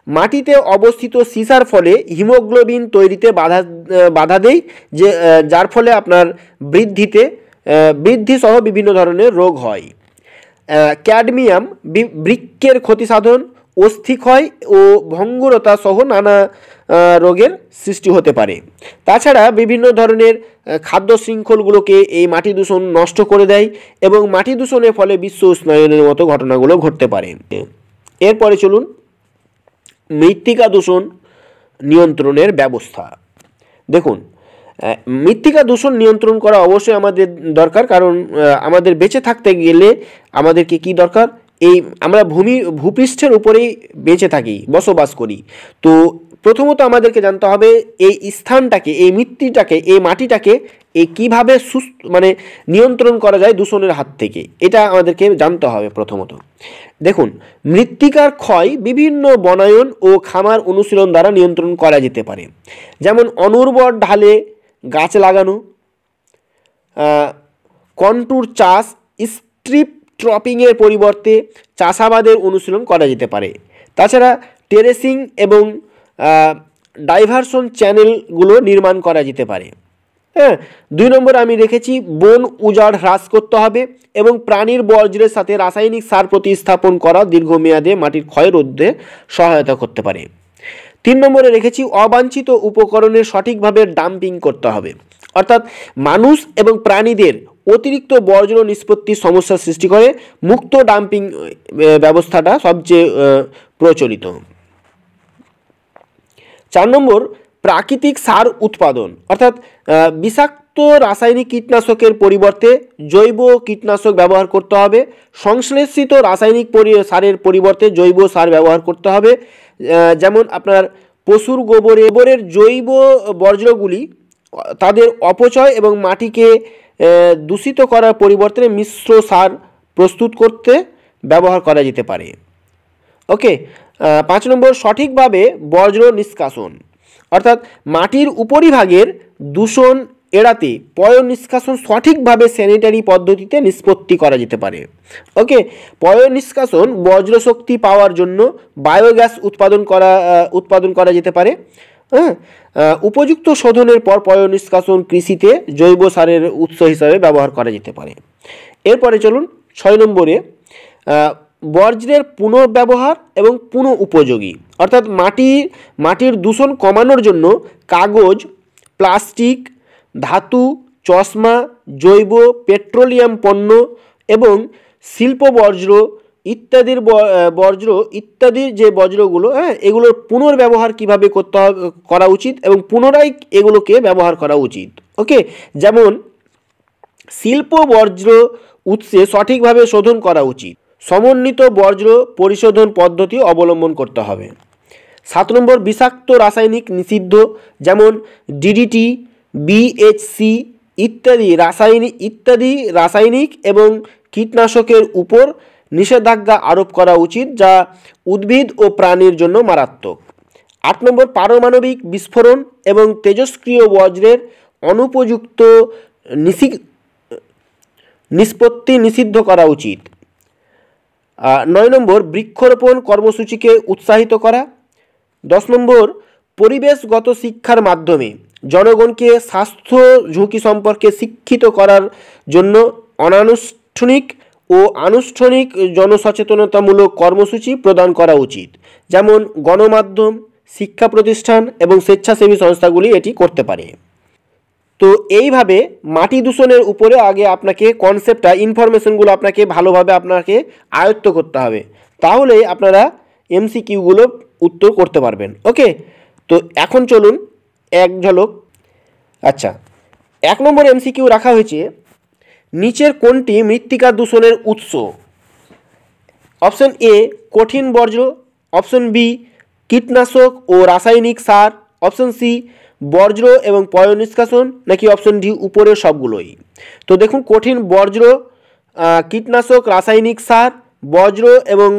মাটিতে অবস্থিত সীসার ফলে হিমোগ্লোবিন তৈরিতে বাধা দেয়, যার ফলে আপনার বৃদ্ধি সহ বিভিন্ন ধরনের রোগ হয়। ক্যাডমিয়াম বৃক্কের ক্ষতি সাধন, অস্থিক্ষয় ও ভঙ্গুরতা সহ নানা রোগের সৃষ্টি হতে পারে। তাছাড়া বিভিন্ন ধরনের খাদ্য শৃঙ্খলগুলোকে এই মাটি দূষণ নষ্ট করে দেয় এবং মাটি দূষণের ফলে বিশ্ব উষ্ণায়নের মতো ঘটনাগুলো ঘটতে পারে। এরপরে চলুন, মৃত্তিকা দূষণ নিয়ন্ত্রণের ব্যবস্থা। দেখুন, মৃত্তিকা দূষণ নিয়ন্ত্রণ করা অবশ্যই আমাদের দরকার, কারণ আমাদের বেঁচে থাকতে গেলে আমাদেরকে কি দরকার, আমরা ভূপৃষ্ঠের উপরেই বেঁচে থাকি, বসবাস করি। তো প্রথমত আমাদেরকে জানতে হবে এই স্থানটাকে, এই এই মাটিটাকে কীভাবে মানে নিয়ন্ত্রণ করা যায় দূষণের হাত থেকে, এটা আমাদেরকে জানতে হবে প্রথমত। দেখুন, মৃত্তিকার ক্ষয় বিভিন্ন বনায়ন ও খামার অনুশীলন দ্বারা নিয়ন্ত্রণ করা যেতে পারে। যেমন অনুর্বর ঢালে গাছ লাগানো, কন্ট্যুর চাষ, স্ট্রিপ ট্রপিংয়ের পরিবর্তে চাষাবাদের অনুশীলন করা যেতে পারে। তাছাড়া টেরেসিং এবং ডাইভারশন চ্যানেলগুলো নির্মাণ করা যেতে পারে। হ্যাঁ, 2 নম্বরে আমি রেখেছি বন উজাড় হ্রাস করতে হবে এবং প্রাণীর বর্জ্যের সাথে রাসায়নিক সার প্রতিস্থাপন করা দীর্ঘমেয়াদে মাটির ক্ষয় রোধে সহায়তা করতে পারে। 3 নম্বরে রেখেছি অবাঞ্ছিত উপকরণের সঠিকভাবে ডাম্পিং করতে হবে, অর্থাৎ মানুষ এবং প্রাণীদের অতিরিক্ত বর্জ্য নিষ্পত্তির সমস্যার সৃষ্টি করে মুক্ত ডাম্পিং ব্যবস্থাটা সবচেয়ে প্রচলিত। 4 নম্বর প্রাকৃতিক সার উৎপাদন, অর্থাৎ বিষাক্ত রাসায়নিক কীটনাশকের পরিবর্তে জৈব কীটনাশক ব্যবহার করতে হবে। সংশ্লেষিত রাসায়নিক সারের পরিবর্তে জৈব সার ব্যবহার করতে হবে। যেমন আপনার পশুর গোবরের জৈব বর্জ্যগুলি তাদের অপচয় এবং মাটিকে দূষিত করার পরিবর্তে মিশ্র সার প্রস্তুত করতে ব্যবহার করা যেতে পারে। ওকে, 5 নম্বর সঠিকভাবে বর্জ্য নিষ্কাশন, অর্থাৎ মাটির উপরিভাগের দূষণ এড়াতে পয় নিষ্কাশন সঠিকভাবে স্যানিটারি পদ্ধতিতে নিষ্পত্তি করা যেতে পারে। ওকে, পয় নিষ্কাশন বজ্র শক্তি পাওয়ার জন্য বায়োগ্যাস উৎপাদন করা যেতে পারে। হ্যাঁ, উপযুক্ত শোধনের পর পয় নিষ্কাশন কৃষিতে জৈব সারের উৎস হিসাবে ব্যবহার করা যেতে পারে। এরপরে চলুন 6 নম্বরে বর্জ্যের পুনর্ব্যবহার এবং পুনঃ উপযোগী, অর্থাৎ মাটির দূষণ কমানোর জন্য কাগজ, প্লাস্টিক, ধাতু, চশমা, জৈব পেট্রোলিয়াম পণ্য এবং শিল্প বর্জ্য ইত্যাদির ইত্যাদির যে বর্জ্যগুলো, হ্যাঁ, এগুলোর পুনর্ব্যবহার কীভাবে করা উচিত এবং পুনরায় এগুলোকে ব্যবহার করা উচিত। ওকে, যেমন শিল্প বর্জ্য উৎসে সঠিকভাবে শোধন করা উচিত। সমন্বিত বর্জ্য পরিশোধন পদ্ধতি অবলম্বন করতে হবে। 7 নম্বর বিষাক্ত রাসায়নিক নিষিদ্ধ, যেমন ডিডিটি, বিএইচসি ইত্যাদি রাসায়নিক এবং কীটনাশকের উপর নিষেধাজ্ঞা আরোপ করা উচিত, যা উদ্ভিদ ও প্রাণীর জন্য মারাত্মক। 8 নম্বর পারমাণবিক বিস্ফোরণ এবং তেজস্ক্রিয় বর্জ্যের অনুপযুক্ত নিষ্পত্তি নিষিদ্ধ করা উচিত। 9 নম্বর বৃক্ষরোপণ কর্মসূচিকে উৎসাহিত করা। 10 নম্বর পরিবেশগত শিক্ষার মাধ্যমে জনগণকে স্বাস্থ্য ঝুঁকি সম্পর্কে শিক্ষিত করার জন্য অনানুষ্ঠানিক ও আনুষ্ঠানিক জনসচেতনতামূলক কর্মসূচি প্রদান করা উচিত, যেমন গণমাধ্যম, শিক্ষা প্রতিষ্ঠান এবং স্বেচ্ছাসেবী সংস্থাগুলি এটি করতে পারে। তো এইভাবে মাটি দূষণের উপরে আগে আপনাকে কনসেপ্টটা, ইনফরমেশনগুলো আপনাকে ভালোভাবে আয়ত্ত করতে হবে, তাহলেই আপনারা এমসিকিউগুলো উত্তর করতে পারবেন। ওকে, তো এখন চলুন এক ঝলক। আচ্ছা, 1 নম্বর এমসিকিউ রাখা হয়েছে, নিচের কোনটি মৃত্তিকা দূষণের উৎস? অপশন এ কঠিন বর্জ্য, অপশন বি কীটনাশক ও রাসায়নিক সার, অপশন সি বর্জ্য এবং পয় নিষ্কাশন, নাকি অপশন ডি উপরের সবগুলোই। তো দেখুন, কঠিন বর্জ্য, কীটনাশক, রাসায়নিক সার, বর্জ্য এবং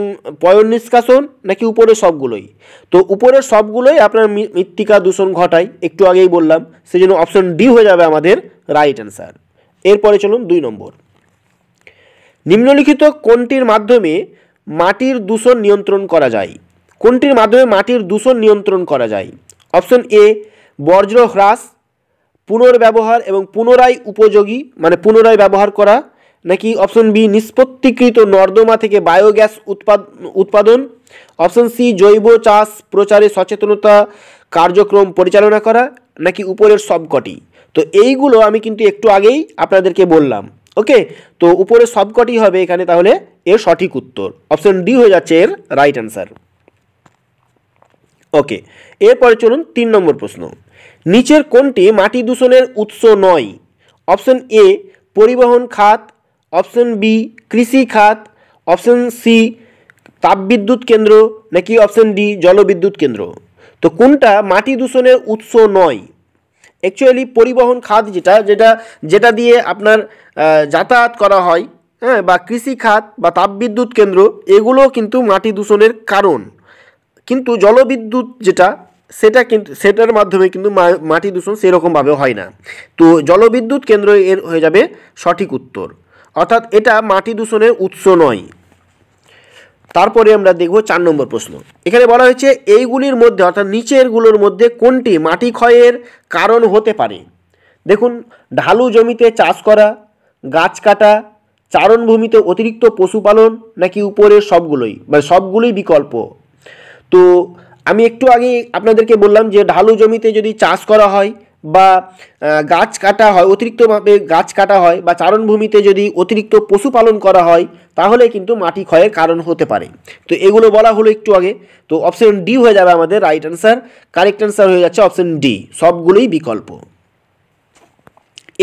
পয় নিষ্কাশন, নাকি উপরের সবগুলোই। তো উপরের সবগুলোই আপনার মৃত্তিকা দূষণ ঘটায়, একটু আগেই বললাম, সেজন্য অপশন ডি হয়ে যাবে আমাদের রাইট অ্যান্সার। এরপরে চলুন 2 নম্বর, নিম্নলিখিত কোনটির মাধ্যমে মাটির দূষণ নিয়ন্ত্রণ করা যায়? কোনটির মাধ্যমে মাটির দূষণ নিয়ন্ত্রণ করা যায়? অপশন এ বর্জ্য হ্রাস, পুনর্ব্যবহার এবং পুনরায় উপযোগী মানে পুনরায় ব্যবহার করা, নাকি অপশন বি নিষ্পত্তিকৃত নর্দমা থেকে বায়োগ্যাস উৎপাদন, অপশন সি জৈব চাষ প্রচারে সচেতনতা কার্যক্রম পরিচালনা করা, নাকি উপরের সবকটি। তো এইগুলো আমি কিন্তু একটু আগেই আপনাদেরকে বললাম। ওকে, তো উপরের সবকটি হবে এখানে, তাহলে এর সঠিক উত্তর অপশন ডি হয়ে যাচ্ছে এর রাইট অ্যান্সার। ওকে, এরপরে চলুন 3 নম্বর প্রশ্ন, নিচের কোনটি মাটি দূষণের উৎস নয়? অপশন এ পরিবহন খাত, অপশন বি কৃষি খাত, অপশন সি তাপবিদ্যুৎ কেন্দ্র, নাকি অপশন ডি জলবিদ্যুৎ কেন্দ্র। তো কোনটা মাটি দূষণের উৎস নয়? অ্যাকচুয়ালি পরিবহন খাত যেটা দিয়ে আপনার যাতায়াত করা হয়, হ্যাঁ, বা কৃষি খাত বা তাপবিদ্যুৎ কেন্দ্র, এগুলো কিন্তু মাটি দূষণের কারণ। কিন্তু জলবিদ্যুৎ সেটার মাধ্যমে কিন্তু মাটি দূষণ সেরকমভাবে হয় না। তো জলবিদ্যুৎ কেন্দ্র এর হয়ে যাবে সঠিক উত্তর, অর্থাৎ এটা মাটি দূষণের উৎস নয়। তারপরে আমরা দেখব 4 নম্বর প্রশ্ন, এখানে বলা হয়েছে এইগুলির মধ্যে অর্থাৎ নিচেরগুলোর মধ্যে কোনটি মাটি ক্ষয়ের কারণ হতে পারে? দেখুন, ঢালু জমিতে চাষ করা, গাছ কাটা, চারণভূমিতে অতিরিক্ত পশুপালন, নাকি উপরের সবগুলোই, বা সবগুলোই বিকল্প। তো আমি একটু আগে আপনাদেরকে বললাম যে ঢালু জমিতে যদি চাষ করা হয় বা গাছ কাটা হয়, অতিরিক্তভাবে গাছ কাটা হয়, বা চারণভূমিতে যদি অতিরিক্ত পশুপালন করা হয়, তাহলে কিন্তু মাটি ক্ষয়ের কারণ হতে পারে। তো এগুলো বলা হলো একটু আগে। তো অপশন ডি হয়ে যাবে আমাদের রাইট অ্যান্সার। কারেক্ট অ্যান্সার হয়ে যাচ্ছে অপশন ডি, সবগুলোই বিকল্প।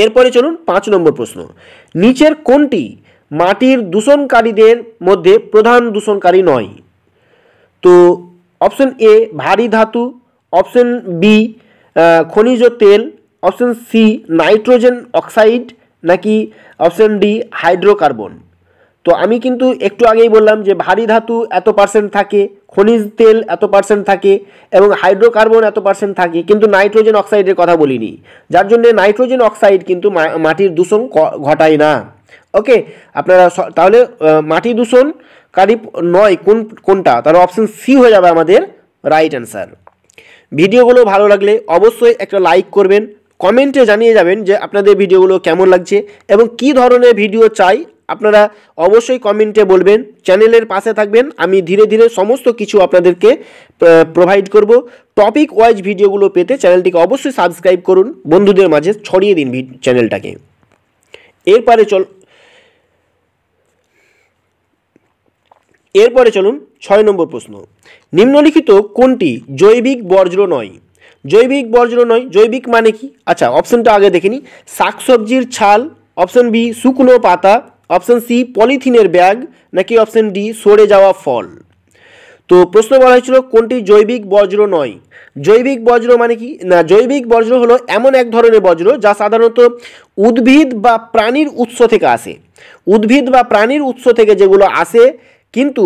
এরপরে চলুন 5 নম্বর প্রশ্ন। নিচের কোনটি মাটির দূষণকারীদের মধ্যে প্রধান দূষণকারী নয়? তো অপশন এ ভারী ধাতু, অপশন বি খনিজ তেল, অপশন সি নাইট্রোজেন অক্সাইড, নাকি অপশন ডি হাইড্রোকার্বন। তো আমি কিন্তু একটু আগেই বললাম যে ভারী ধাতু এত পার্সেন্ট থাকে, খনিজ তেল এত পার্সেন্ট থাকে এবং হাইড্রোকার্বন এত পার্সেন্ট থাকে, কিন্তু নাইট্রোজেন অক্সাইডের কথা বলিনি, যার জন্য নাইট্রোজেন অক্সাইড কিন্তু মাটির দূষণ ঘটায় না। ওকে, আপনারা তাহলে মাটি দূষণকারী নয় কোনটা, তাহলে অপশন সি হয়ে যাবে আমাদের রাইট অ্যান্সার। ভিডিওগুলো ভালো লাগলে অবশ্যই একটা লাইক করবেন, কমেন্টে জানিয়ে যাবেন যে আপনাদের ভিডিওগুলো কেমন লাগছে এবং কী ধরনের ভিডিও চাই আপনারা অবশ্যই কমেন্টে বলবেন। চ্যানেলের পাশে থাকবেন, আমি ধীরে ধীরে সমস্ত কিছু আপনাদেরকে প্রোভাইড করব। টপিক ওয়াইজ ভিডিওগুলো পেতে চ্যানেলটিকে অবশ্যই সাবস্ক্রাইব করুন, বন্ধুদের মাঝে ছড়িয়ে দিন চ্যানেলটাকে। এরপরে চলুন 6 নম্বর প্রশ্ন। নিম্নলিখিত কোনটি জৈবিক বর্জ্য নয়? জৈবিক বর্জ্য নয়, জৈবিক মানে কি? আচ্ছা, অপশনটা আগে দেখে নিই। শাকসবজির ছাল, অপশন বি শুকনো পাতা, অপশন সি পলিথিনের ব্যাগ, নাকি অপশন ডি সড়ে যাওয়া ফল। তো প্রশ্ন বলা হয়েছিল কোনটি জৈবিক বর্জ্য নয়। জৈবিক বর্জ্য মানে কি না, জৈবিক বর্জ্য হলো এমন এক ধরনের বর্জ্য যা সাধারণত উদ্ভিদ বা প্রাণীর উৎস থেকে আসে। উদ্ভিদ বা প্রাণীর উৎস থেকে যেগুলো আসে, কিন্তু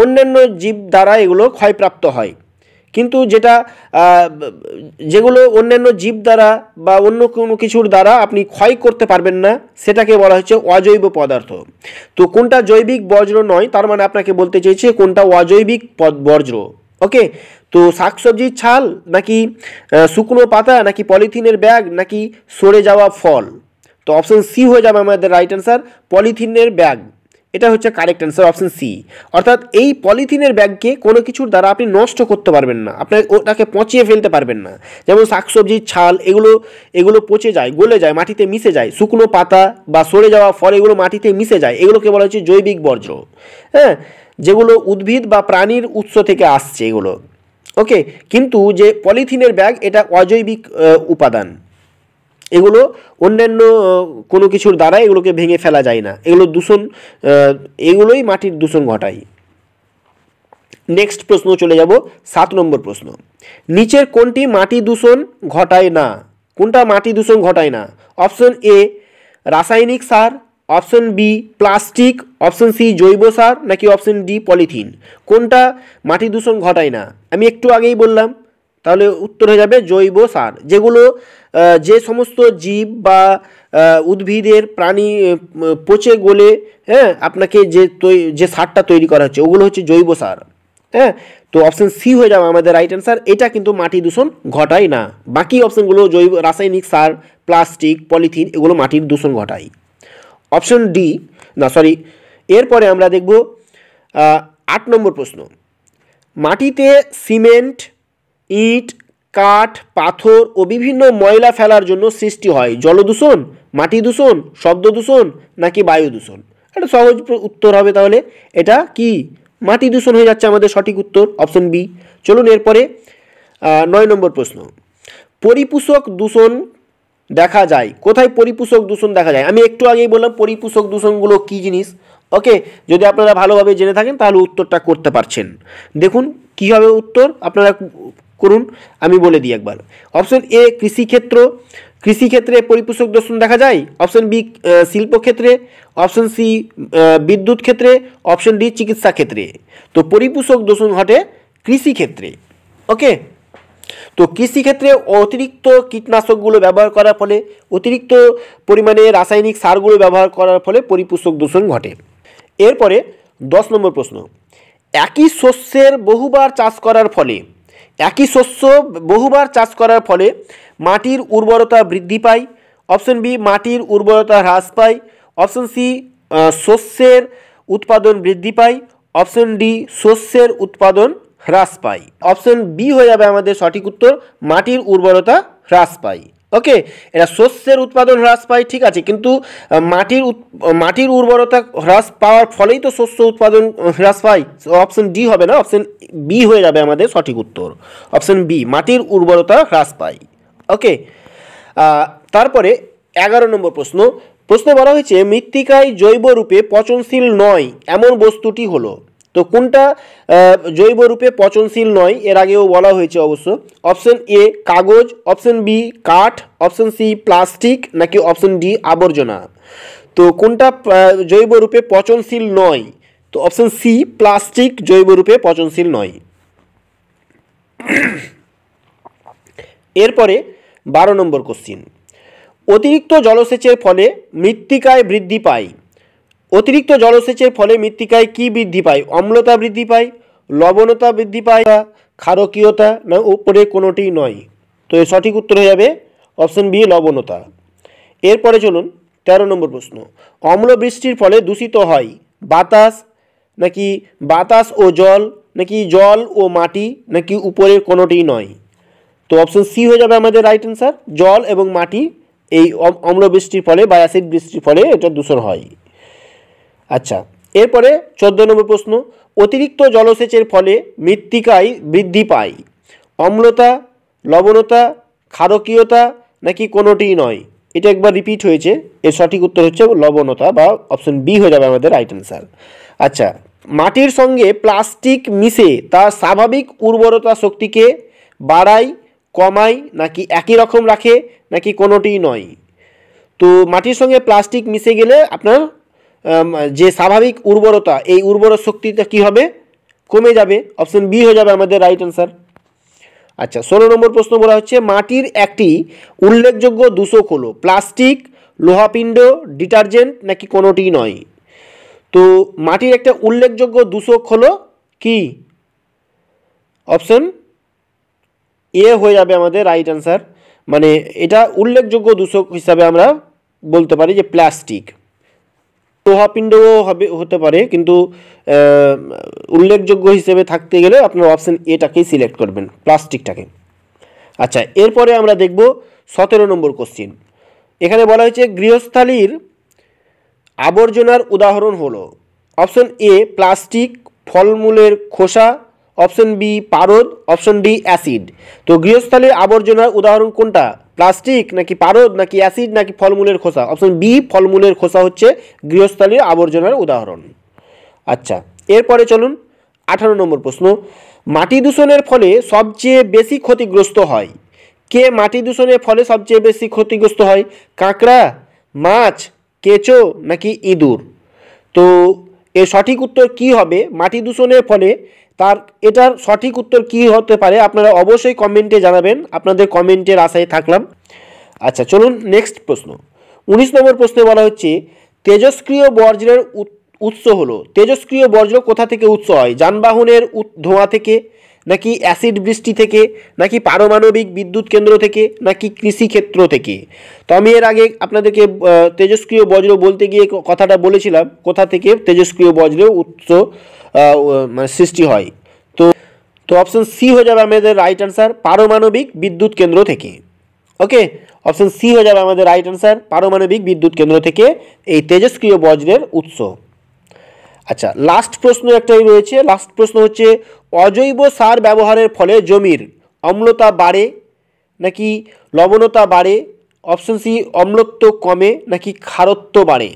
অন্যান্য জীব দ্বারা এগুলো ক্ষয়প্রাপ্ত হয়, কিন্তু যেগুলো অন্যান্য জীব দ্বারা বা অন্য কোনো কিছুর দ্বারা আপনি ক্ষয় করতে পারবেন না, সেটাকে বলা হচ্ছে অজৈব পদার্থ। তো কোনটা জৈবিক বর্জ্য নয়, তার মানে আপনাকে বলতে চাইছে কোনটা অজৈবিক বর্জ্য। ওকে, তো শাকসবজির ছাল, নাকি শুকনো পাতা, নাকি পলিথিনের ব্যাগ, নাকি সড়ে যাওয়া ফল। তো অপশন সি হয়ে যাবে আমাদের রাইট অ্যান্সার, পলিথিনের ব্যাগ। এটা হচ্ছে কারেক্ট অ্যান্সার, অপশন সি। অর্থাৎ এই পলিথিনের ব্যাগকে কোনো কিছুর দ্বারা আপনি নষ্ট করতে পারবেন না, আপনি ওটাকে পচিয়ে ফেলতে পারবেন না। যেমন শাকসবজির ছাল, এগুলো পচে যায়, গলে যায়, মাটিতে মিশে যায়। শুকনো পাতা বা সড়ে যাওয়া ফল, এগুলো মাটিতে মিশে যায়, এগুলোকে বলা হচ্ছে জৈবিক বর্জ্য। হ্যাঁ, যেগুলো উদ্ভিদ বা প্রাণীর উৎস থেকে আসছে এগুলো। ওকে, কিন্তু যে পলিথিনের ব্যাগ, এটা অজৈবিক উপাদান, এগুলো অন্যান্য কোনো কিছুর দ্বারা এগুলোকে ভেঙে ফেলা যায় না, এগুলোই মাটির দূষণ ঘটায়। নেক্সট প্রশ্ন চলে যাব 7 নম্বর প্রশ্ন। নিচের কোনটি মাটি দূষণ ঘটায় না? কোনটা মাটি দূষণ ঘটায় না? অপশন এ রাসায়নিক সার, option B plastic, option C জৈব সার, নাকি অপশন ডি পলিথিন। কোনটা মাটি দূষণ ঘটায় না? আমি একটু আগেই বললাম, তাহলে উত্তর হয়ে যাবে জৈব সার। যেগুলো যে সমস্ত জীব বা উদ্ভিদের প্রাণী পচে গলে আপনাকে যে সারটা তৈরি করা হচ্ছে, ওগুলো হচ্ছে জৈব সার। হ্যাঁ, তো অপশন সি হয়ে যাবে আমাদের রাইট অ্যান্সার। এটা কিন্তু মাটি দূষণ ঘটায় না। বাকি অপশনগুলো রাসায়নিক সার, প্লাস্টিক, পলিথিন, এগুলো মাটির দূষণ ঘটায়। অপশন ডি না, সরি। এরপরে আমরা দেখব 8 নম্বর প্রশ্ন। মাটিতে সিমেন্ট, ইট, কাঠ, পাথর ও বিভিন্ন ময়লা ফেলার জন্য সৃষ্টি হয় জলদূষণ, মাটি দূষণ, শব্দ দূষণ, নাকি বায়ু দূষণ। এটা সহজ উত্তর হবে, তাহলে এটা কি মাটি দূষণ হয়ে যাচ্ছে আমাদের সঠিক উত্তর, অপশন বি। চলুন এরপরে 9 নম্বর প্রশ্ন। পরিপোষক দূষণ দেখা যায় কোথায়? পরিপোষক দূষণ দেখা যায়, আমি একটু আগেই বললাম পরিপোষক দূষণগুলো কী জিনিস। ওকে, যদি আপনারা ভালোভাবে জেনে থাকেন তাহলে উত্তরটা করতে পারছেন। দেখুন কীভাবে উত্তর আপনারা করুন, আমি বলে দিই একবার। অপশন এ কৃষিক্ষেত্রে পরিপোষক দূষণ দেখা যায়, অপশন বি শিল্পক্ষেত্রে, অপশন সি বিদ্যুৎ ক্ষেত্রে, অপশন ডি চিকিৎসা ক্ষেত্রে। তো পরিপোষক দূষণ ঘটে কৃষিক্ষেত্রে। ওকে, তো কৃষিক্ষেত্রে অতিরিক্ত কীটনাশকগুলো ব্যবহার করার ফলে, অতিরিক্ত পরিমাণে রাসায়নিক সারগুলো ব্যবহার করার ফলে পরিপোষক দূষণ ঘটে। এরপরে 10 নম্বর প্রশ্ন। একই শস্যের বহুবার চাষ করার ফলে একই শস্য বহুবার চাষ করার ফলে মাটির উর্বরতা বৃদ্ধি পায়। অপশন বি মাটির উর্বরতা হ্রাস পায়। অপশন সি শস্যের উৎপাদন বৃদ্ধি পায়। অপশন ডি শস্যের উৎপাদন হ্রাস পায়। অপশন বি হয়ে যাবে আমাদের সঠিক উত্তর, মাটির উর্বরতা হ্রাস পায়। ওকে, এটা শস্যের উৎপাদন হ্রাস পায়, ঠিক আছে, কিন্তু মাটির উর্বরতা হ্রাস পাওয়ার ফলেই তো শস্য উৎপাদন হ্রাস পায়। অপশন ডি হবে না, অপশন বি হয়ে যাবে আমাদের সঠিক উত্তর। অপশন বি মাটির উর্বরতা হ্রাস পায়। ওকে, তারপরে 11 নম্বর প্রশ্নে বলা হয়েছে মৃত্তিকায় জৈব রূপে পচনশীল নয় এমন বস্তুটি হলো। তো কোনটা জৈব রূপে পচনশীল নয়, এর আগেও বলা হয়েছে অবশ্য। অপশন এ কাগজ, অপশন বি কাঠ, অপশন সি প্লাস্টিক, নাকি অপশন ডি আবর্জনা। তো কোনটা জৈব রূপে পচনশীল নয়? তো অপশন সি প্লাস্টিক জৈব রূপে পচনশীল নয়। এরপরে 12 নম্বর কোশ্চিন, অতিরিক্ত জলসেচের ফলে মৃত্তিকায় বৃদ্ধি পায়। অতিরিক্ত জলসেচের ফলে মৃত্তিকায় কি বৃদ্ধি পায়? অম্লতা বৃদ্ধি পায়, লবণতা বৃদ্ধি পায়, ক্ষারকীয়তা, না উপরে কোনোটি নয়। তো এর সঠিক উত্তর হয়ে যাবে অপশন বি লবণতা। এরপরে চলুন 13 নম্বর প্রশ্ন, অম্ল বৃষ্টির ফলে দূষিত হয় বাতাস, নাকি বাতাস ও জল, নাকি জল ও মাটি, নাকি উপরের কোনোটি নয়। তো অপশন সি হয়ে যাবে আমাদের রাইট অ্যান্সার, জল এবং মাটি এই অম্ল বৃষ্টির ফলে বা অ্যাসিড বৃষ্টির ফলে এটা দূষণ হয়। আচ্ছা, এরপরে 14 নম্বর প্রশ্ন, অতিরিক্ত জলসেচের ফলে মৃত্তিকায় বৃদ্ধি পায় অম্লতা, লবণতা, ক্ষারকীয়তা, নাকি কোনোটি নয়। এটা একবার রিপিট হয়েছে, এর সঠিক উত্তর হচ্ছে লবণতা বা অপশন বি হয়ে যাবে আমাদের রাইট অ্যান্সার। আচ্ছা, মাটির সঙ্গে প্লাস্টিক মিশে তার স্বাভাবিক উর্বরতা শক্তিকে বাড়ায়, কমায়, নাকি একই রকম রাখে, নাকি কোনোটি নয়। তো মাটির সঙ্গে প্লাস্টিক মিশে গেলে আপনার যে স্বাভাবিক উর্বরতা, এই উর্বর শক্তিটা কী হবে? কমে যাবে। অপশন বি হয়ে যাবে আমাদের রাইট অ্যান্সার। আচ্ছা, 16 নম্বর প্রশ্ন বলা হচ্ছে মাটির একটি উল্লেখযোগ্য দূষক হলো প্লাস্টিক, লোহাপিণ্ড, ডিটারজেন্ট, নাকি কোনোটি নয়। তো মাটির একটা উল্লেখযোগ্য দূষক হলো কি? অপশন এ হয়ে যাবে আমাদের রাইট অ্যান্সার। মানে এটা উল্লেখযোগ্য দূষক হিসাবে আমরা বলতে পারি যে প্লাস্টিক। লোহাপিণ্ডও হতে পারে, কিন্তু উল্লেখযোগ্য হিসেবে থাকতে গেলে আপনার অপশন এটাকেই সিলেক্ট করবেন, প্লাস্টিকটাকে। আচ্ছা, এরপরে আমরা দেখব 17 নম্বর কোশ্চিন। এখানে বলা হয়েছে গৃহস্থালির আবর্জনার উদাহরণ হলো অপশন এ প্লাস্টিক, ফলমূলের খোসা, অপশন বি পারদ, অপশন ডি অ্যাসিড। তো গৃহস্থালির আবর্জনার উদাহরণ কোনটা? প্লাস্টিক, নাকি পারদ, নাকি অ্যাসিড, নাকি ফলমূলের খোসা? অপশন বি ফলমূলের খোসা হচ্ছে গৃহস্থালির আবর্জনার উদাহরণ। আচ্ছা, এরপরে চলুন 18 নম্বর প্রশ্ন, মাটি দূষণের ফলে সবচেয়ে বেশি ক্ষতিগ্রস্ত হয় কে? মাটি দূষণের ফলে সবচেয়ে বেশি ক্ষতিগ্রস্ত হয় কাঁকড়া, মাছ, কেঁচো, নাকি ইঁদুর। তো এর সঠিক উত্তর কি হবে? মাটি দূষণের ফলে এটার সঠিক উত্তর কি হতে পারে আপনারা অবশ্যই কমেন্টে জানাবেন, আপনাদের কমেন্টের আশায় থাকলাম। আচ্ছা, চলুন নেক্সট প্রশ্ন। 19 নম্বর প্রশ্নে বলা হচ্ছে তেজস্ক্রিয় বর্জ্যের উৎস হলো। তেজস্ক্রিয় বর্জ্য কোথা থেকে উৎস হয়? যানবাহনের ধোঁয়া থেকে, নাকি অ্যাসিড বৃষ্টি থেকে, নাকি পারমাণবিক বিদ্যুৎ কেন্দ্র থেকে, নাকি কৃষি ক্ষেত্র থেকে। তো আমি এর আগে আপনাদেরকে তেজস্ক্রিয় বজ্র বলতে গিয়ে কথাটা বলেছিলাম কোথা থেকে তেজস্ক্রিয় বজ্রের উৎস মানে সৃষ্টি হয়। তো অপশন সি হয়ে যাবে আমাদের রাইট অ্যান্সার, পারমাণবিক বিদ্যুৎ কেন্দ্র থেকে। ওকে, অপশন সি হয়ে যাবে আমাদের রাইট অ্যান্সার, পারমাণবিক বিদ্যুৎ কেন্দ্র থেকে এই তেজস্ক্রিয় বজ্রের উৎস। আচ্ছা, লাস্ট প্রশ্ন একটাই রয়েছে। লাস্ট প্রশ্ন হচ্ছে অজৈব সার ব্যবহারের ফলে জমির অম্লতা বাড়ে, নাকি লবণতা বাড়ে, অপশন সি অম্লত্ব কমে, নাকি ক্ষারত্ব বাড়ে।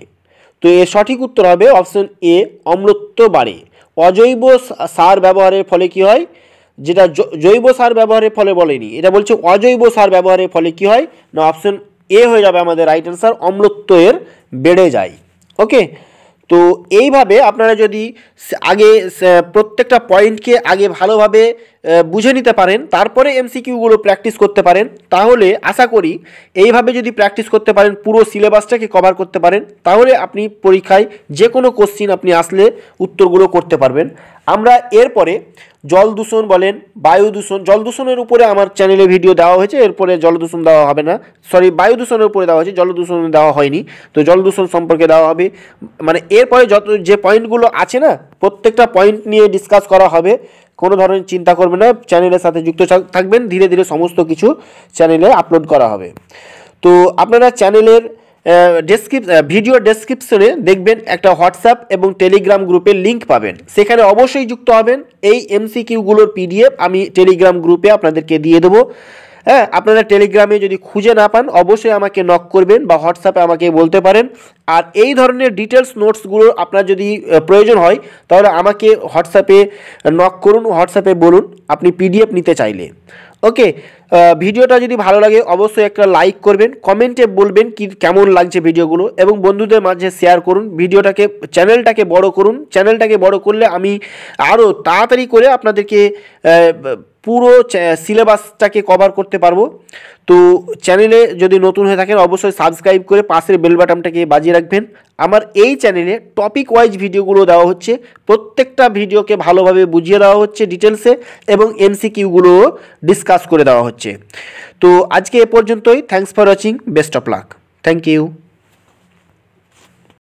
তো এর সঠিক উত্তর হবে অপশন এ অম্লত্ব বাড়ে। অজৈব সার ব্যবহারের ফলে কি হয়, যেটা জৈব সার ব্যবহারের ফলে বলেনি, এটা বলছে অজৈব সার ব্যবহারের ফলে কি হয় না, অপশন এ হয়ে যাবে আমাদের রাইট অ্যান্সার, অম্লত্ব এর বেড়ে যায়। ওকে, তো এইভাবে আপনারা যদি আগে প্রত্যেকটা পয়েন্টকে আগে ভালোভাবে বুঝে নিতে পারেন, তারপরে এমসিকিউগুলো প্র্যাকটিস করতে পারেন, তাহলে আশা করি এইভাবে যদি প্র্যাকটিস করতে পারেন, পুরো সিলেবাসটাকে কভার করতে পারেন, তাহলে আপনি পরীক্ষায় যে কোনো কোশ্চিন আপনি আসলে উত্তরগুলো করতে পারবেন। আমরা এরপরে জল দূষণ বলেন, বায়ু দূষণ, জল দূষণের উপরে আমার চ্যানেলে ভিডিও দেওয়া হয়েছে, এরপরে জল দূষণ দেওয়া হবে না, সরি বায়ু দূষণের উপরে দেওয়া হয়েছে, জল দূষণ দেওয়া হয়নি, তো জল দূষণ সম্পর্কে দেওয়া হবে। মানে এরপরে যত যে পয়েন্টগুলো আছে না, প্রত্যেকটা পয়েন্ট নিয়ে ডিসকাস করা হবে। কোনো ধরনের চিন্তা করবেন না, চ্যানেলের সাথে যুক্ত থাকবেন, ধীরে ধীরে সমস্ত কিছু চ্যানেলে আপলোড করা হবে। তো আপনারা চ্যানেলের ভিডিও ডেসক্রিপশনে দেখবেন একটা হোয়াটসঅ্যাপ এবং টেলিগ্রাম গ্রুপের লিঙ্ক পাবেন, সেখানে অবশ্যই যুক্ত হবেন। এই এমসিকিউগুলোর পিডিএফ আমি টেলিগ্রাম গ্রুপে আপনাদেরকে দিয়ে দেবো। হ্যাঁ, আপনারা টেলিগ্রামে যদি খুঁজে না পান অবশ্যই আমাকে নক করবেন বা হোয়াটসঅ্যাপে আমাকে বলতে পারেন। আর এই ধরনের ডিটেলস নোটসগুলো আপনার যদি প্রয়োজন হয় তাহলে আমাকে হোয়াটসঅ্যাপে নক করুন, হোয়াটসঅ্যাপে বলুন আপনি পিডিএফ নিতে চাইলে। ওকে, ভিডিওটা যদি ভালো লাগে অবশ্যই একটা লাইক করবেন, কমেন্টে বলবেন কি কেমন লাগছে ভিডিওগুলো, এবং বন্ধুদের মাঝে শেয়ার করুন। চ্যানেলটাকে বড় করুন, চ্যানেলটাকে বড় করলে আমি আরও তাড়াতাড়ি করে আপনাদেরকে পুরো সিলেবাসটাকে কভার করতে পারবো। তো চ্যানেলে যদি নতুন হয়ে থাকেন অবশ্যই সাবস্ক্রাইব করে পাশের বেল বাটনটাকে বাজিয়ে রাখবেন। আমার এই চ্যানেলে টপিক ওয়াইজ ভিডিওগুলো দেওয়া হচ্ছে, প্রত্যেকটা ভিডিওকে ভালোভাবে বুঝিয়ে দেওয়া হচ্ছে ডিটেলসে, এবং এমসিকিউগুলোও ডিসকাস করে দেওয়া হচ্ছে। তো আজকে এ পর্যন্তই। Thanks for watching, best of luck, thank you.